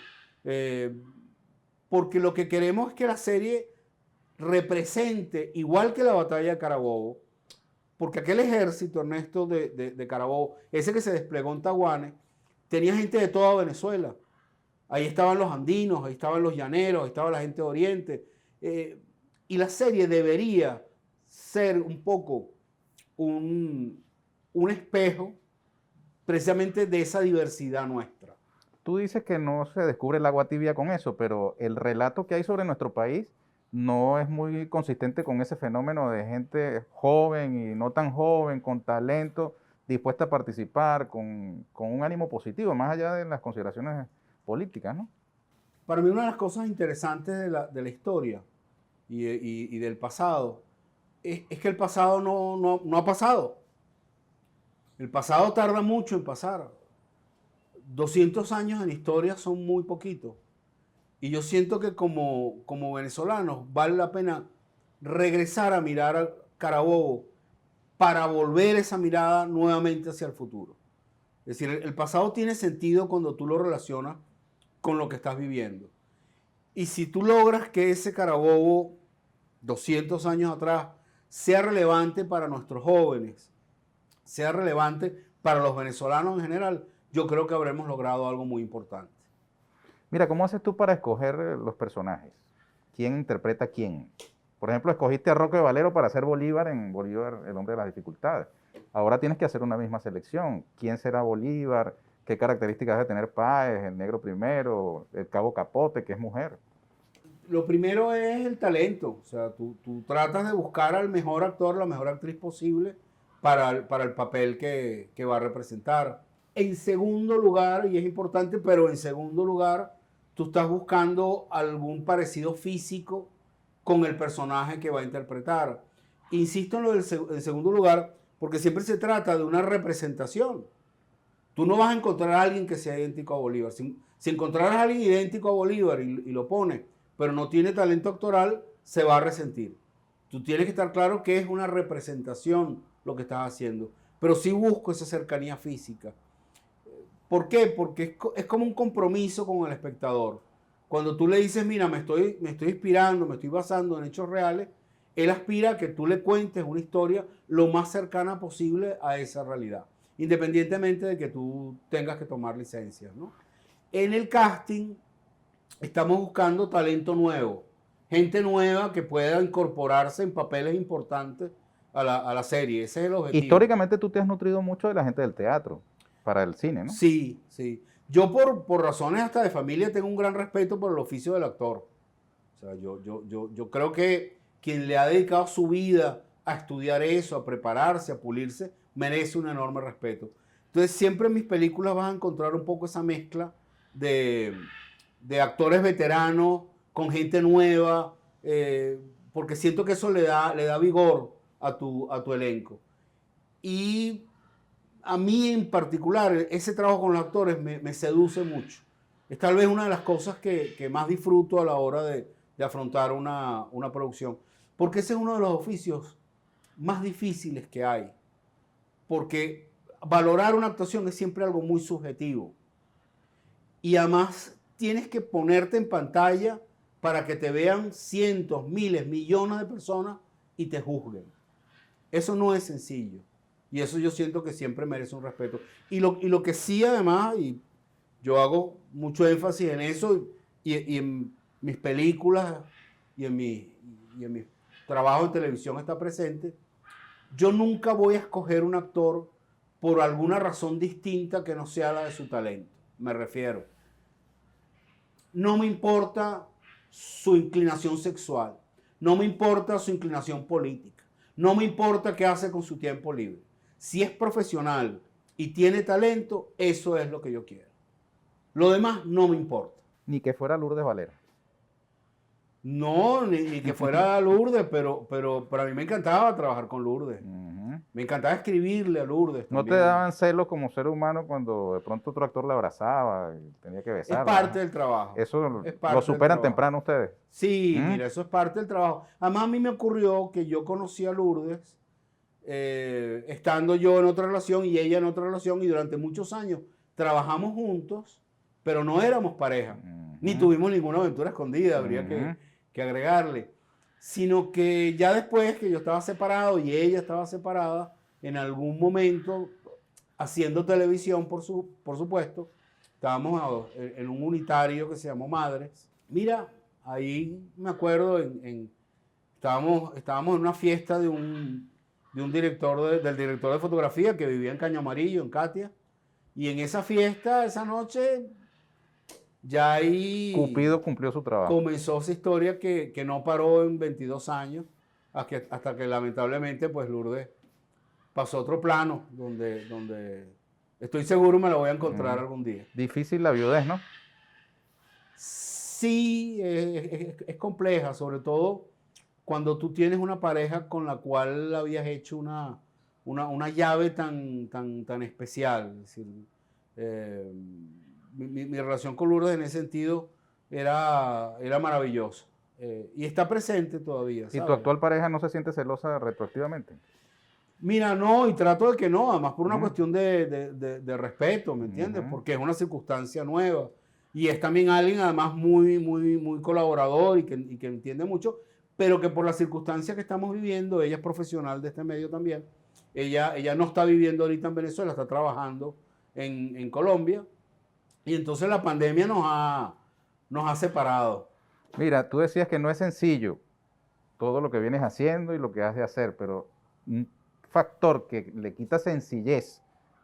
S2: Porque lo que queremos es que la serie represente, igual que la batalla de Carabobo, porque aquel ejército, Ernesto, de Carabobo, ese que se desplegó en Tahuanes, tenía gente de toda Venezuela. Ahí estaban los andinos, ahí estaban los llaneros, ahí estaba la gente de Oriente. Y la serie debería ser un poco un espejo precisamente de esa diversidad nuestra.
S1: Tú dices que no se descubre el agua tibia con eso, pero el relato que hay sobre nuestro país no es muy consistente con ese fenómeno de gente joven y no tan joven, con talento, dispuesta a participar, con un ánimo positivo, más allá de las consideraciones políticas, ¿no?
S2: Para mí una de las cosas interesantes de la historia y del pasado es que el pasado no ha pasado. El pasado tarda mucho en pasar. 200 años en historia son muy poquitos. Y yo siento que como venezolanos vale la pena regresar a mirar a Carabobo para volver esa mirada nuevamente hacia el futuro. Es decir, el pasado tiene sentido cuando tú lo relacionas con lo que estás viviendo. Y si tú logras que ese Carabobo, 200 años atrás, sea relevante para nuestros jóvenes, sea relevante para los venezolanos en general, yo creo que habremos logrado algo muy importante.
S1: Mira, ¿cómo haces tú para escoger los personajes? ¿Quién interpreta a quién? Por ejemplo, escogiste a Roque Valero para ser Bolívar en Bolívar, el hombre de las dificultades. Ahora tienes que hacer una misma selección. ¿Quién será Bolívar? ¿Qué características debe tener Páez, el negro primero, el cabo Capote, que es mujer?
S2: Lo primero es el talento. O sea, tú tratas de buscar al mejor actor, la mejor actriz posible para el papel que va a representar. En segundo lugar, y es importante, pero en segundo lugar, tú estás buscando algún parecido físico con el personaje que va a interpretar. Insisto en lo del segundo lugar, porque siempre se trata de una representación. Tú no vas a encontrar a alguien que sea idéntico a Bolívar. Si encontraras a alguien idéntico a Bolívar y lo pones, pero no tiene talento actoral, se va a resentir. Tú tienes que estar claro que es una representación lo que estás haciendo, pero sí busco esa cercanía física. ¿Por qué? Porque es como un compromiso con el espectador. Cuando tú le dices, mira, me estoy inspirando, me estoy basando en hechos reales, él aspira a que tú le cuentes una historia lo más cercana posible a esa realidad, independientemente de que tú tengas que tomar licencias, ¿no? En el casting estamos buscando talento nuevo, gente nueva que pueda incorporarse en papeles importantes a la serie. Ese es el objetivo.
S1: Históricamente tú te has nutrido mucho de la gente del teatro para el cine, ¿no?
S2: Sí, sí. Yo por razones hasta de familia tengo un gran respeto por el oficio del actor. O sea, yo creo que quien le ha dedicado su vida a estudiar eso, a prepararse, a pulirse, merece un enorme respeto. Entonces siempre en mis películas vas a encontrar un poco esa mezcla de actores veteranos con gente nueva, porque siento que eso le da vigor a tu elenco. Y a mí en particular, ese trabajo con los actores me seduce mucho. Es tal vez una de las cosas que más disfruto a la hora de afrontar una producción. Porque ese es uno de los oficios más difíciles que hay. Porque valorar una actuación es siempre algo muy subjetivo. Y además tienes que ponerte en pantalla para que te vean cientos, miles, millones de personas y te juzguen. Eso no es sencillo. Y eso yo siento que siempre merece un respeto. Y lo que sí además, y yo hago mucho énfasis en eso, y en mis películas y en mi trabajo en televisión está presente, yo nunca voy a escoger un actor por alguna razón distinta que no sea la de su talento. Me refiero. No me importa su inclinación sexual, no me importa su inclinación política, no me importa qué hace con su tiempo libre. Si es profesional y tiene talento, eso es lo que yo quiero. Lo demás no me importa.
S1: Ni que fuera Lourdes Valera.
S2: No, ni que fuera Lourdes, pero a mí me encantaba trabajar con Lourdes. Me encantaba escribirle a Lourdes
S1: ¿No te
S2: también.
S1: daban celos como ser humano cuando de pronto otro actor la abrazaba y tenía que
S2: Es
S1: besarla?
S2: parte
S1: ¿No?
S2: del trabajo.
S1: Eso
S2: Es
S1: lo
S2: parte del
S1: superan
S2: trabajo.
S1: temprano ustedes.
S2: Sí,
S1: ¿Mm?
S2: mira, eso es parte del trabajo. Además, a mí me ocurrió que yo conocí a Lourdes estando yo en otra relación y ella en otra relación, y durante muchos años trabajamos juntos, pero no éramos pareja, ni
S1: Ujú,
S2: tuvimos ninguna aventura escondida, habría
S1: ujú.
S2: que agregarle, sino que ya después que yo estaba separado y ella estaba separada, en algún momento, haciendo televisión, por supuesto, estábamos en un unitario que se llamó Madres. Mira, ahí me acuerdo, estábamos en una fiesta del director de fotografía que vivía en Caño Amarillo, en Katia. Y en esa fiesta, esa noche, ya ahí
S1: Cupido cumplió su trabajo.
S2: comenzó esa historia que no paró en 22 años, hasta que lamentablemente, pues Lourdes pasó a otro plano, donde estoy seguro me la voy a encontrar
S1: Mm.
S2: algún día.
S1: Difícil la viudez, ¿no?
S2: Sí, es compleja, sobre todo cuando tú tienes una pareja con la cual habías hecho una llave tan especial. Es decir, eh, mi relación con Lourdes en ese sentido era maravillosa. Y está presente todavía,
S1: ¿Y tu
S2: ¿sabes?
S1: actual pareja no se siente celosa retroactivamente?
S2: Mira, no, y trato de que no, además por una
S1: Ujú,
S2: cuestión de respeto, ¿me entiendes?
S1: ujú.
S2: Porque es una circunstancia nueva. Y es también alguien además muy colaborador y que entiende mucho, pero que por las circunstancias que estamos viviendo, ella es profesional de este medio también. Ella no está viviendo ahorita en Venezuela, está trabajando en Colombia. Y entonces la pandemia nos ha separado.
S1: Mira, tú decías que no es sencillo todo lo que vienes haciendo y lo que has de hacer, pero un factor que le quita sencillez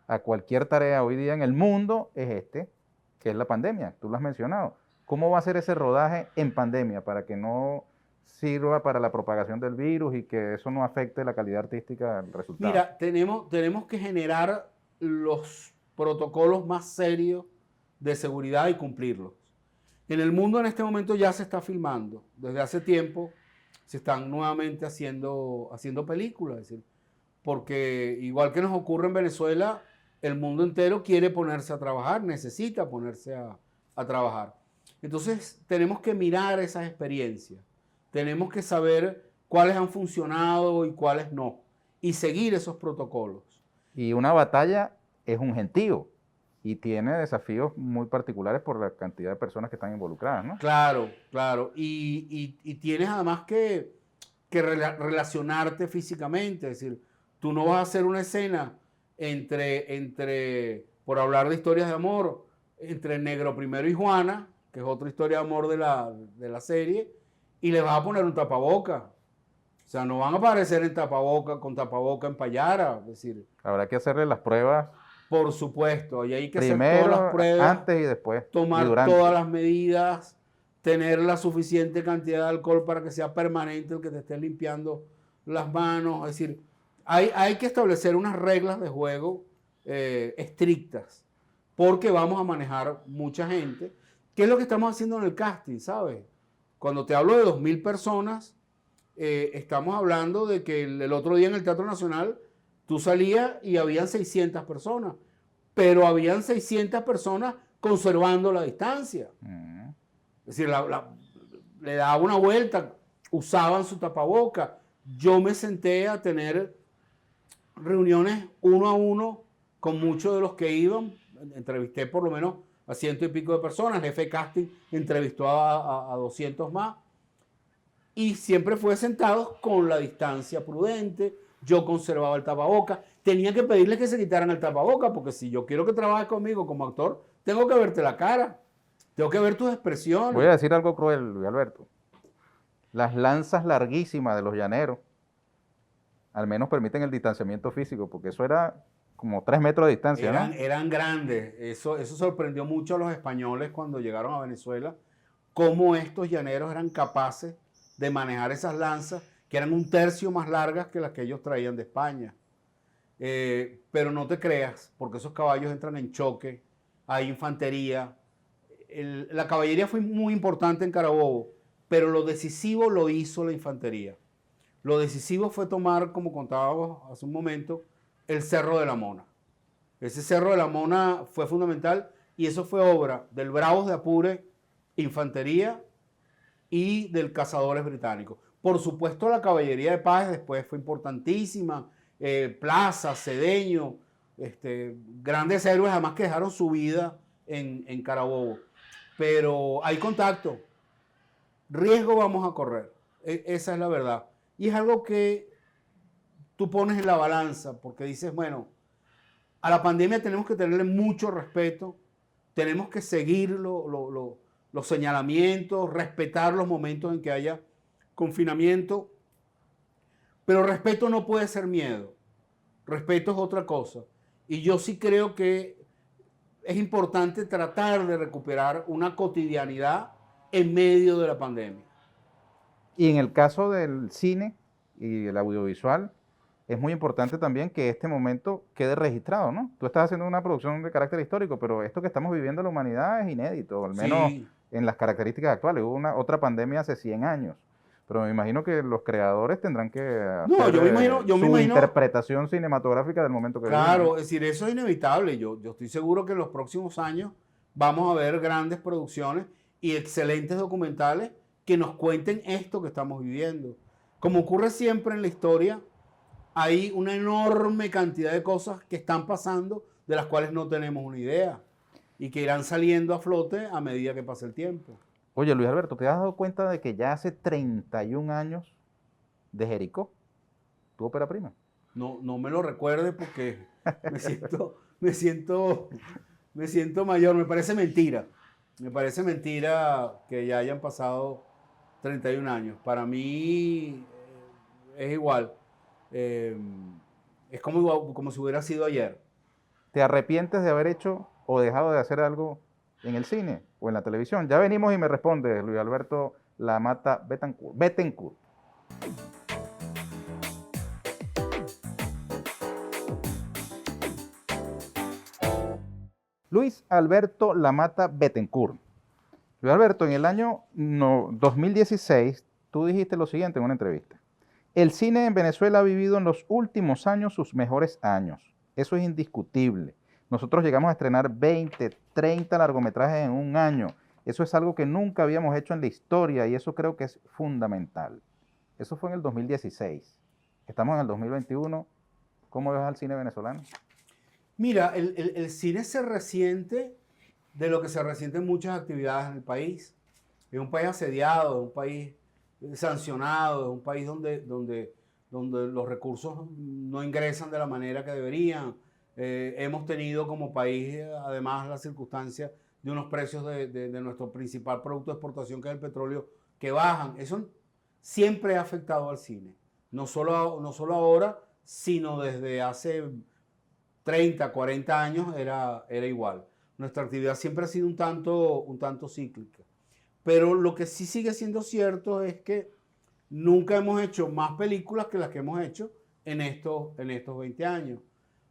S1: a cualquier tarea hoy día en el mundo es que es la pandemia. Tú lo has mencionado. ¿Cómo va a ser ese rodaje en pandemia para que no sirva para la propagación del virus y que eso no afecte la calidad artística del resultado?
S2: Mira, tenemos que generar los protocolos más serios de seguridad y cumplirlos. En el mundo en este momento ya se está filmando. Desde hace tiempo se están nuevamente haciendo películas. Es decir, porque igual que nos ocurre en Venezuela, el mundo entero quiere ponerse a trabajar, necesita ponerse a trabajar. Entonces tenemos que mirar esas experiencias. Tenemos que saber cuáles han funcionado y cuáles no. Y seguir esos protocolos.
S1: Y una batalla es un gentío y tiene desafíos muy particulares por la cantidad de personas que están involucradas, ¿no?
S2: Claro, claro. Y tienes además que relacionarte físicamente. Es decir, tú no vas a hacer una escena por hablar de historias de amor, entre Negro Primero y Juana, que es otra historia de amor de la serie, y le vas a poner un tapaboca. O sea, no van a aparecer con tapaboca en Payara. Es decir,
S1: Habrá que hacerle las pruebas
S2: por supuesto, y hay que hacer todas las
S1: primero,
S2: pruebas,
S1: antes y después, y
S2: tomar todas
S1: durante.
S2: las medidas, tener la suficiente cantidad de alcohol para que sea permanente el que te esté limpiando las manos. Es decir, hay que establecer unas reglas de juego estrictas, porque vamos a manejar mucha gente. ¿Qué es lo que estamos haciendo en el casting, sabes? Cuando te hablo de 2.000 personas, estamos hablando de que el otro día en el Teatro Nacional tú salías y habían 600 personas, pero habían 600 personas conservando la distancia.
S1: Mm.
S2: Es decir, le daba una vuelta, usaban su tapaboca. Yo me senté a tener reuniones uno a uno con muchos de los que iban. Entrevisté por lo menos a 100 y pico de personas. El jefe de casting entrevistó a 200 más. Y siempre fue sentados con la distancia prudente. Yo conservaba el tapaboca. Tenía que pedirles que se quitaran el tapaboca, porque si yo quiero que trabajes conmigo como actor, tengo que verte la cara. Tengo que ver tus
S1: Voy
S2: expresiones.
S1: a decir algo cruel, Luis Alberto. Las lanzas larguísimas de los llaneros al menos permiten el distanciamiento físico, porque eso era como 3 metros de distancia, ¿no?
S2: Eran grandes. Eso sorprendió mucho a los españoles cuando llegaron a Venezuela, cómo estos llaneros eran capaces de manejar esas lanzas, que eran un tercio más largas que las que ellos traían de España. Pero no te creas, porque esos caballos entran en choque, hay infantería. La caballería fue muy importante en Carabobo, pero lo decisivo lo hizo la infantería. Lo decisivo fue tomar, como contábamos hace un momento, el Cerro de la Mona. Ese Cerro de la Mona fue fundamental y eso fue obra del Bravos de Apure, Infantería y del Cazadores Británicos. Por supuesto, la Caballería de Paz después fue importantísima, Plaza, Cedeño, grandes héroes además que dejaron su vida en Carabobo. Pero hay contacto, riesgo vamos a correr, esa es la verdad. Y es algo que tú pones en la balanza porque dices, bueno, a la pandemia tenemos que tenerle mucho respeto, tenemos que seguir los señalamientos, respetar los momentos en que haya confinamiento, pero respeto no puede ser miedo, respeto es otra cosa. Y yo sí creo que es importante tratar de recuperar una cotidianidad en medio de la pandemia.
S1: Y en el caso del cine y el audiovisual, es muy importante también que este momento quede registrado, ¿no? Tú estás haciendo una producción de carácter histórico, pero esto que estamos viviendo en la humanidad es inédito, al menos
S2: Sí.
S1: en las características actuales. Hubo otra pandemia hace 100 años, pero me imagino que los creadores tendrán que
S2: No,
S1: hacer
S2: yo me
S1: su
S2: imagino,
S1: interpretación cinematográfica del momento que
S2: claro,
S1: vivimos.
S2: es decir, eso es inevitable. Yo estoy seguro que en los próximos años vamos a ver grandes producciones y excelentes documentales que nos cuenten esto que estamos viviendo. Como ocurre siempre en la historia, hay una enorme cantidad de cosas que están pasando de las cuales no tenemos una idea y que irán saliendo a flote a medida que pase el tiempo.
S1: Oye, Luis Alberto, ¿te has dado cuenta de que ya hace 31 años de Jericó, tu ópera prima?
S2: No me lo recuerde porque me siento mayor. Me parece mentira. Me parece mentira que ya hayan pasado 31 años. Para mí es igual. Es como si hubiera sido ayer.
S1: ¿Te arrepientes de haber hecho o dejado de hacer algo en el cine o en la televisión? Ya venimos y me responde Luis Alberto Lamata Bettencourt. Luis Alberto Lamata Bettencourt. Luis Alberto, en el año 2016, tú dijiste lo siguiente en una entrevista. El cine en Venezuela ha vivido en los últimos años sus mejores años. Eso es indiscutible. Nosotros llegamos a estrenar 20, 30 largometrajes en un año. Eso es algo que nunca habíamos hecho en la historia y eso creo que es fundamental. Eso fue en el 2016. Estamos en el 2021. ¿Cómo ves al cine venezolano?
S2: Mira, el cine se resiente de lo que se resienten muchas actividades en el país. Es un país asediado, es un país sancionado, es un país donde los recursos no ingresan de la manera que deberían. Hemos tenido como país, además, la circunstancia de unos precios de nuestro principal producto de exportación, que es el petróleo, que bajan. Eso siempre ha afectado al cine. No solo ahora, sino desde hace 30, 40 años era igual. Nuestra actividad siempre ha sido un tanto cíclica. Pero lo que sí sigue siendo cierto es que nunca hemos hecho más películas que las que hemos hecho en estos 20 años.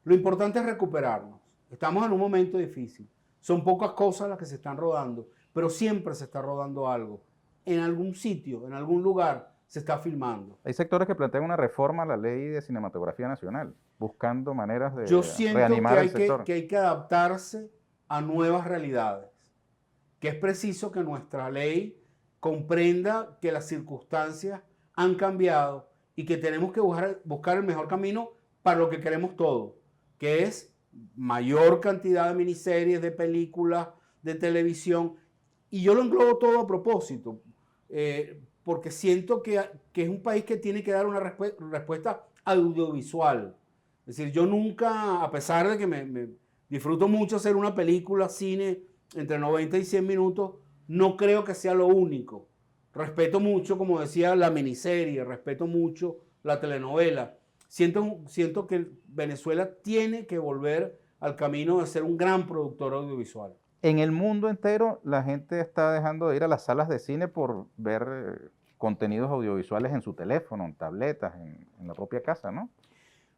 S2: Lo importante es recuperarnos. Estamos en un momento difícil. Son pocas cosas las que se están rodando, pero siempre se está rodando algo. En algún sitio, en algún lugar, se está filmando.
S1: Hay sectores que plantean una reforma a la ley de cinematografía nacional, buscando maneras de
S2: Yo siento
S1: reanimar el sector.
S2: que hay que adaptarse a nuevas realidades, que es preciso que nuestra ley comprenda que las circunstancias han cambiado y que tenemos que buscar el mejor camino para lo que queremos todos, que es mayor cantidad de miniseries, de películas, de televisión. Y yo lo englobo todo a propósito, porque siento que es un país que tiene que dar una respuesta audiovisual. Es decir, yo nunca, a pesar de que me disfruto mucho hacer una película, cine, entre 90 y 100 minutos, no creo que sea lo único. Respeto mucho, como decía, la miniserie, respeto mucho la telenovela. Siento que Venezuela tiene que volver al camino de ser un gran productor audiovisual.
S1: En el mundo entero, la gente está dejando de ir a las salas de cine por ver contenidos audiovisuales en su teléfono, en tabletas, en la propia casa, ¿no?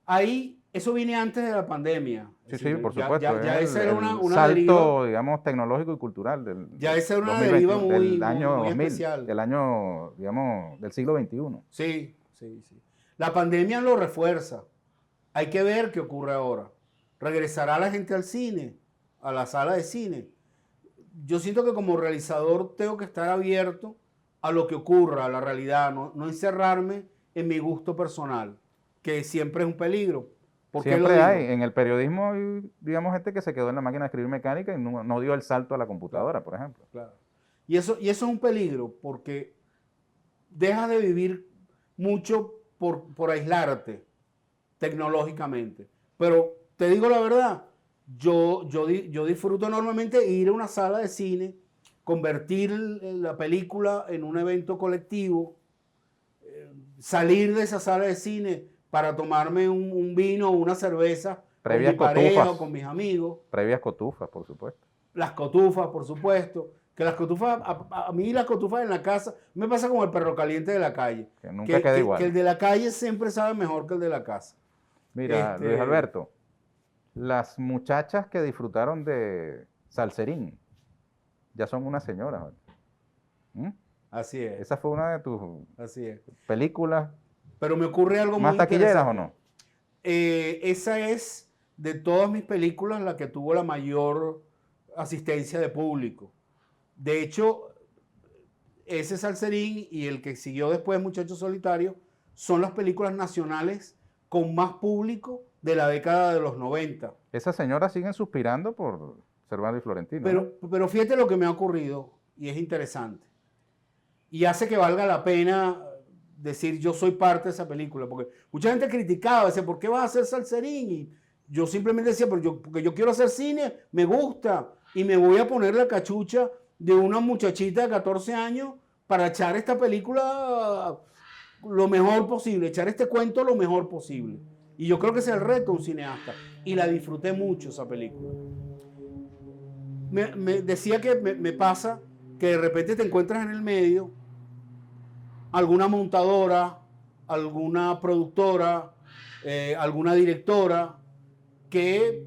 S2: Ahí, eso viene antes de la pandemia.
S1: Sí, sí, por supuesto.
S2: Ya esa era una
S1: salto,
S2: deriva,
S1: digamos, tecnológico y cultural
S2: ya esa era una
S1: 2020,
S2: deriva
S1: del año
S2: muy
S1: 2000,
S2: especial.
S1: del año, digamos, del siglo XXI.
S2: Sí, sí, sí. La pandemia lo refuerza. Hay que ver qué ocurre ahora. ¿Regresará la gente al cine, a la sala de cine? Yo siento que como realizador tengo que estar abierto a lo que ocurra, a la realidad, no encerrarme en mi gusto personal, que siempre es un peligro. ¿Por qué lo
S1: Siempre hay,
S2: digo?
S1: en el periodismo hay, digamos, gente que se quedó en la máquina de escribir mecánica y no dio el salto a la computadora,
S2: Claro,
S1: por ejemplo.
S2: claro. Y eso es un peligro porque dejas de vivir mucho por aislarte tecnológicamente. Pero te digo la verdad, yo disfruto normalmente ir a una sala de cine, convertir la película en un evento colectivo, salir de esa sala de cine para tomarme un vino o una cerveza con mi
S1: Previas
S2: pareja o
S1: cotufas,
S2: con mis amigos.
S1: previas cotufas, por supuesto.
S2: Las cotufas, por supuesto. Que las cotufas, a mí las cotufas en la casa, me pasa como el perro caliente de la calle.
S1: Que nunca queda
S2: Que
S1: igual.
S2: el de la calle siempre sabe mejor que el de la casa.
S1: Mira, Luis Alberto, las muchachas que disfrutaron de Salserín ya son unas señoras. ¿Mm?
S2: Así es,
S1: Esa fue una de tus
S2: así es.
S1: películas
S2: Pero me ocurre algo
S1: más
S2: muy
S1: taquilleras, ¿o
S2: interesante.
S1: no?
S2: Esa es, de todas mis películas, la que tuvo la mayor asistencia de público. De hecho, ese Salserín y el que siguió después, Muchacho Solitario, son las películas nacionales con más público de la década de los 90.
S1: Esas señoras siguen suspirando por Servando y Florentino, ¿no?
S2: Pero fíjate lo que me ha ocurrido y es interesante. Y hace que valga la pena decir yo soy parte de esa película, porque mucha gente criticaba, decía, ¿por qué vas a hacer Salserín? Y yo simplemente decía, porque yo quiero hacer cine, me gusta, y me voy a poner la cachucha de una muchachita de 14 años para echar esta película lo mejor posible, echar este cuento lo mejor posible. Y yo creo que ese es el reto de un cineasta. Y la disfruté mucho esa película. Me decía que me pasa que de repente te encuentras en el medio alguna montadora, alguna productora, alguna directora que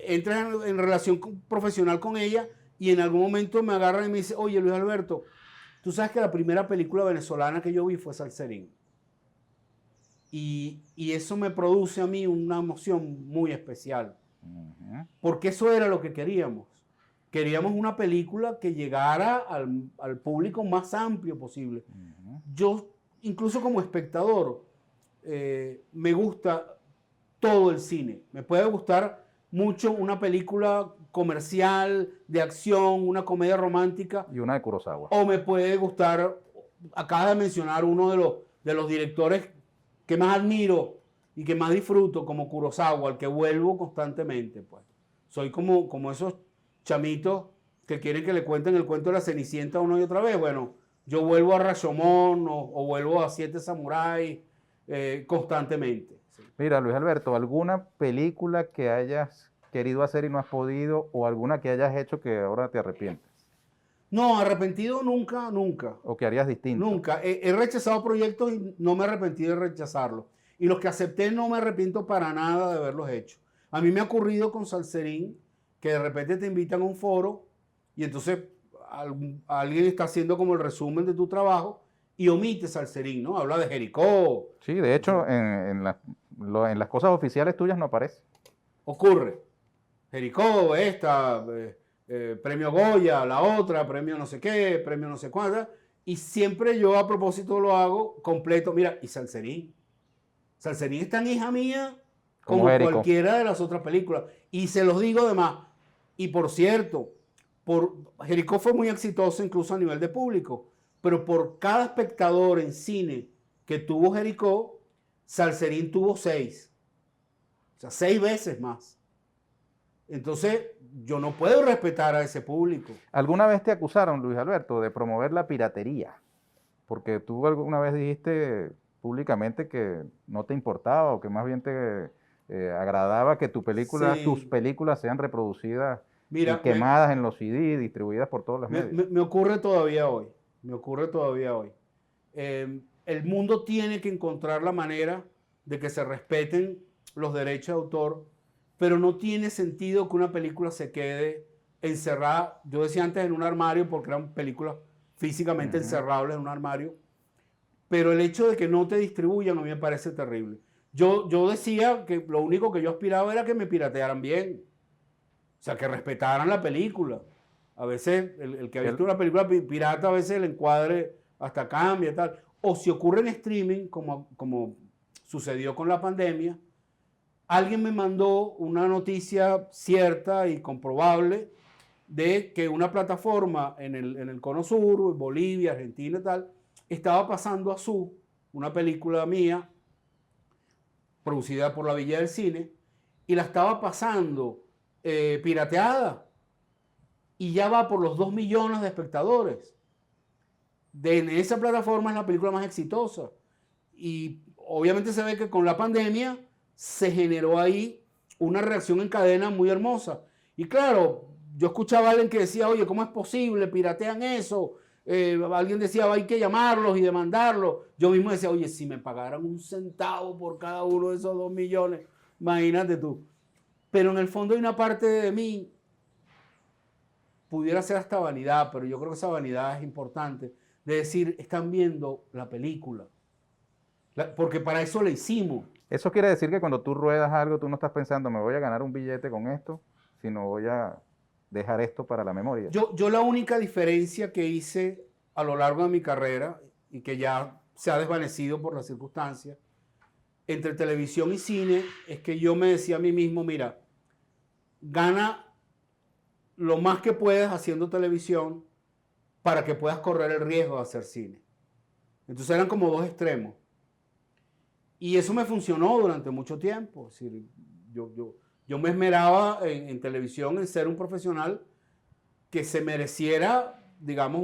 S2: entra en relación profesional con ella y en algún momento me agarra y me dice, oye Luis Alberto, tú sabes que la primera película venezolana que yo vi fue Salserín. Y eso me produce a mí una emoción muy especial. Porque eso era lo que queríamos. Queríamos una película que llegara al público más amplio posible. Yo, incluso como espectador, me gusta todo el cine. Me puede gustar mucho una película comercial, de acción, una comedia romántica.
S1: Y una de Kurosawa.
S2: O me puede gustar, acabas de mencionar uno de los directores que más admiro y que más disfruto, como Kurosawa, al que vuelvo constantemente. Pues. Soy como esos chamitos que quieren que le cuenten el cuento de la Cenicienta una y otra vez. Bueno, yo vuelvo a Rashomon o vuelvo a Siete Samuráis constantemente. Sí.
S1: Mira, Luis Alberto, ¿alguna película que hayas querido hacer y no has podido, o alguna que hayas hecho que ahora te arrepientes?
S2: No, arrepentido nunca, nunca.
S1: ¿O que harías distinto?
S2: Nunca. He rechazado proyectos y no me arrepentí de rechazarlos. Y los que acepté no me arrepiento para nada de haberlos hecho. A mí me ha ocurrido con Salserín que de repente te invitan a un foro y entonces alguien está haciendo como el resumen de tu trabajo y omite Salserín, ¿no? Habla de Jericó.
S1: Sí, de hecho, en las cosas oficiales tuyas no aparece.
S2: Ocurre. Jericó, premio Goya, la otra, premio no sé qué, premio no sé cuánto. Y siempre yo a propósito lo hago completo. Mira, y Salserín. Salserín es tan hija mía como cualquiera de las otras películas. Y se los digo además. Y por cierto, Jericó fue muy exitoso incluso a nivel de público. Pero por cada espectador en cine que tuvo Jericó, Salserín tuvo 6. O sea, 6 veces más. Entonces, yo no puedo respetar a ese público.
S1: ¿Alguna vez te acusaron, Luis Alberto, de promover la piratería? Porque tú alguna vez dijiste públicamente que no te importaba o que más bien te agradaba que tus películas sean reproducidas y quemadas en los CD, distribuidas por todos los medios.
S2: Me ocurre todavía hoy. El mundo tiene que encontrar la manera de que se respeten los derechos de autor, pero no tiene sentido que una película se quede encerrada, yo decía antes en un armario porque eran películas físicamente encerrables en un armario, pero el hecho de que no te distribuyan a mí me parece terrible. Yo decía que lo único que yo aspiraba era que me piratearan bien. O sea, que respetaran la película. A veces el que ha visto una película pirata, a veces el encuadre hasta cambia y tal. O si ocurre en streaming, como sucedió con la pandemia, alguien me mandó una noticia cierta y comprobable de que una plataforma en el Cono Sur, Bolivia, Argentina y tal, estaba pasando una película mía, producida por la Villa del Cine, y la estaba pasando pirateada. Y ya va por los 2 millones de espectadores. En esa plataforma es la película más exitosa. Y obviamente se ve que con la pandemia se generó ahí una reacción en cadena muy hermosa. Y claro, yo escuchaba a alguien que decía, oye, ¿cómo es posible? Piratean eso. Alguien decía, hay que llamarlos y demandarlos. Yo mismo decía, oye, si me pagaran 1 centavo por cada uno de esos 2 millones, imagínate tú. Pero en el fondo hay una parte de mí, pudiera ser hasta vanidad, pero yo creo que esa vanidad es importante, de decir, están viendo la película. Porque para eso la hicimos.
S1: Eso quiere decir que cuando tú ruedas algo, tú no estás pensando, me voy a ganar un billete con esto, sino voy a dejar esto para la memoria.
S2: Yo la única diferencia que hice a lo largo de mi carrera, y que ya se ha desvanecido por las circunstancias, entre televisión y cine, es que yo me decía a mí mismo, mira, gana lo más que puedas haciendo televisión para que puedas correr el riesgo de hacer cine. Entonces eran como 2 extremos. Y eso me funcionó durante mucho tiempo. Es decir, yo me esmeraba en televisión en ser un profesional que se mereciera, digamos,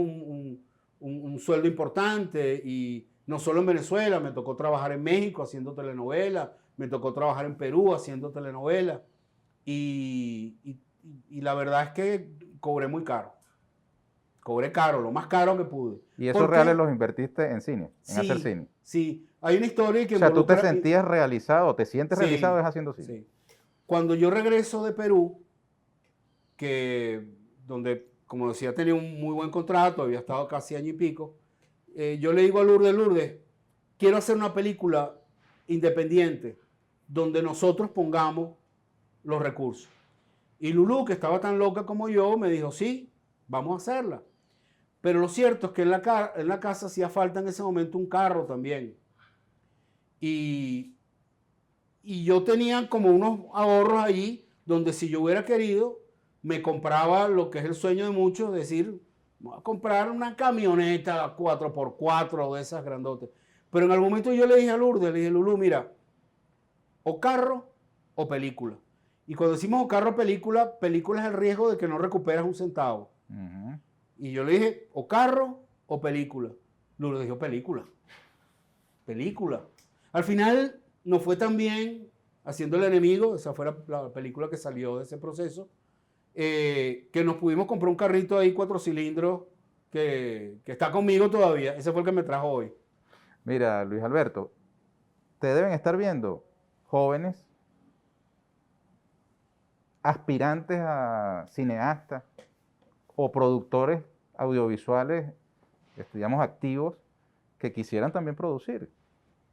S2: un sueldo importante. Y no solo en Venezuela, me tocó trabajar en México haciendo telenovelas, me tocó trabajar en Perú haciendo telenovelas. Y la verdad es que cobré muy caro. Cobré caro, lo más caro que pude.
S1: ¿Y esos reales los invertiste en cine, en hacer
S2: Sí,
S1: cine?
S2: sí. Hay una historia que
S1: O sea, tú te
S2: involucra...
S1: sentías realizado, te sientes
S2: Sí,
S1: realizado es haciendo cine.
S2: sí. Cuando yo regreso de Perú, donde, como decía, tenía un muy buen contrato, había estado casi año y pico, yo le digo a Lourdes, quiero hacer una película independiente donde nosotros pongamos los recursos. Y Lulú, que estaba tan loca como yo, me dijo, sí, vamos a hacerla. Pero lo cierto es que en la casa hacía falta en ese momento un carro también. Y yo tenía como unos ahorros ahí, donde si yo hubiera querido, me compraba lo que es el sueño de muchos, es decir, voy a comprar una camioneta 4x4 de esas grandotas. Pero en algún momento yo le dije a Lourdes, le dije, Lulú, mira, o carro o película. Y cuando decimos o carro o película, película es el riesgo de que no recuperas 1 centavo. Y yo le dije, o carro o película. Lourdes dijo, película. Película. Al final nos fue tan bien haciendo El Enemigo, esa fue la película que salió de ese proceso, que nos pudimos comprar un carrito ahí 4 cilindros que está conmigo todavía. Ese fue el que me trajo hoy.
S1: Mira, Luis Alberto, te deben estar viendo jóvenes, aspirantes a cineastas o productores audiovisuales, digamos, activos, que quisieran también producir.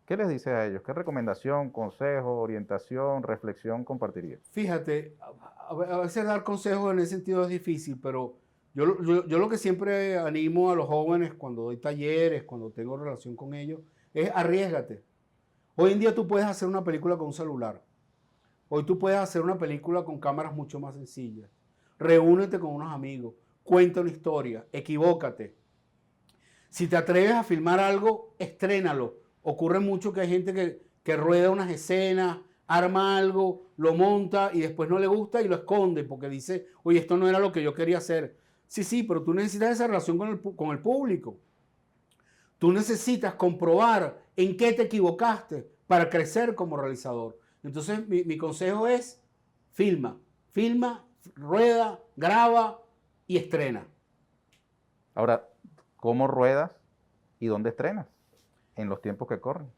S1: ¿Qué les dices a ellos? ¿Qué recomendación, consejo, orientación, reflexión compartirías?
S2: Fíjate, a veces dar consejos en ese sentido es difícil, pero yo lo que siempre animo a los jóvenes cuando doy talleres, cuando tengo relación con ellos, es arriésgate. Hoy en día tú puedes hacer una película con un celular. Hoy tú puedes hacer una película con cámaras mucho más sencillas. Reúnete con unos amigos, cuenta una historia, equivócate. Si te atreves a filmar algo, estrénalo. Ocurre mucho que hay gente que rueda unas escenas, arma algo, lo monta y después no le gusta y lo esconde porque dice, oye, esto no era lo que yo quería hacer. Sí, pero tú necesitas esa relación con el público. Tú necesitas comprobar en qué te equivocaste para crecer como realizador. Entonces, mi consejo es, filma, rueda, graba y estrena.
S1: Ahora, ¿cómo ruedas y dónde estrenas en los tiempos que corren?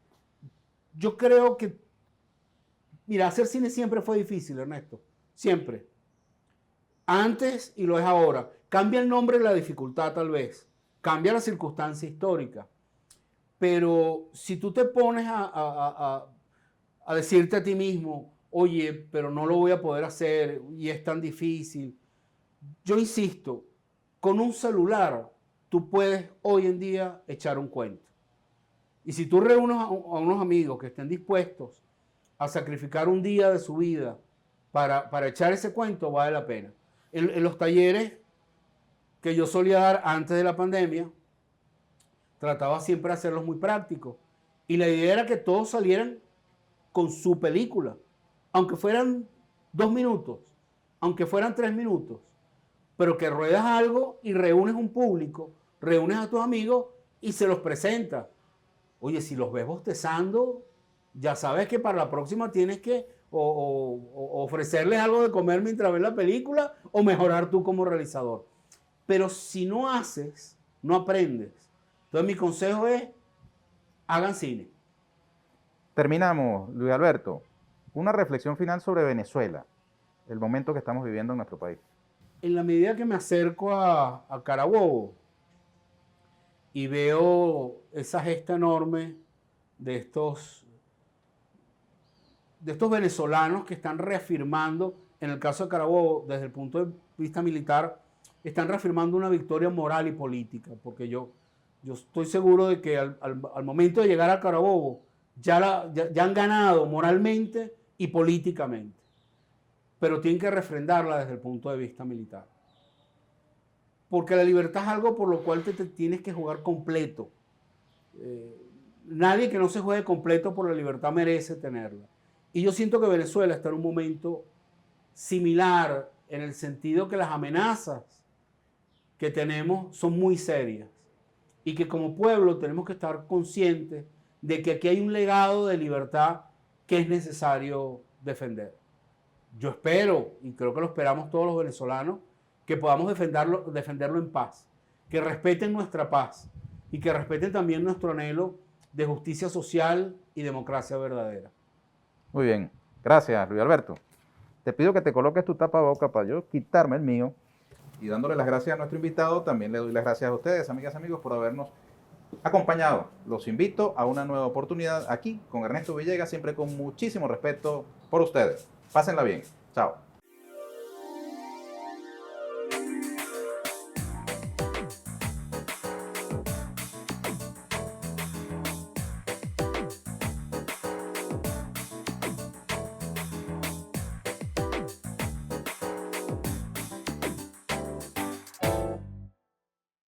S2: Yo creo que, mira, hacer cine siempre fue difícil, Ernesto. Siempre. Antes y lo es ahora. Cambia el nombre y la dificultad tal vez. Cambia la circunstancia histórica. Pero si tú te pones a decirte a ti mismo, oye, pero no lo voy a poder hacer y es tan difícil. Yo insisto, con un celular tú puedes hoy en día echar un cuento. Y si tú reúnes a unos amigos que estén dispuestos a sacrificar un día de su vida para echar ese cuento, vale la pena. En los talleres que yo solía dar antes de la pandemia, trataba siempre de hacerlos muy prácticos. Y la idea era que todos salieran con su película, aunque fueran 2 minutos, aunque fueran 3 minutos, pero que ruedas algo y reúnes un público, reúnes a tus amigos y se los presentas. Oye, si los ves bostezando, ya sabes que para la próxima tienes que ofrecerles algo de comer mientras ves la película o mejorar tú como realizador. Pero si no haces, no aprendes. Entonces mi consejo es, hagan cine.
S1: Terminamos, Luis Alberto. Una reflexión final sobre Venezuela, el momento que estamos viviendo en nuestro país.
S2: En la medida que me acerco a Carabobo y veo esa gesta enorme de estos venezolanos que están reafirmando, en el caso de Carabobo, desde el punto de vista militar, están reafirmando una victoria moral y política, porque yo estoy seguro de que al momento de llegar a Carabobo ya han ganado moralmente y políticamente, pero tienen que refrendarla desde el punto de vista militar. Porque la libertad es algo por lo cual te tienes que jugar completo. Nadie que no se juegue completo por la libertad merece tenerla. Y yo siento que Venezuela está en un momento similar en el sentido que las amenazas que tenemos son muy serias y que como pueblo tenemos que estar conscientes de que aquí hay un legado de libertad que es necesario defender. Yo espero, y creo que lo esperamos todos los venezolanos, que podamos defenderlo en paz, que respeten nuestra paz y que respeten también nuestro anhelo de justicia social y democracia verdadera.
S1: Muy bien, gracias Luis Alberto. Te pido que te coloques tu tapaboca para yo quitarme el mío. Y dándole las gracias a nuestro invitado, también le doy las gracias a ustedes, amigas y amigos, por habernos acompañado. Los invito a una nueva oportunidad aquí con Ernesto Villegas, siempre con muchísimo respeto por ustedes. Pásenla bien. Chao.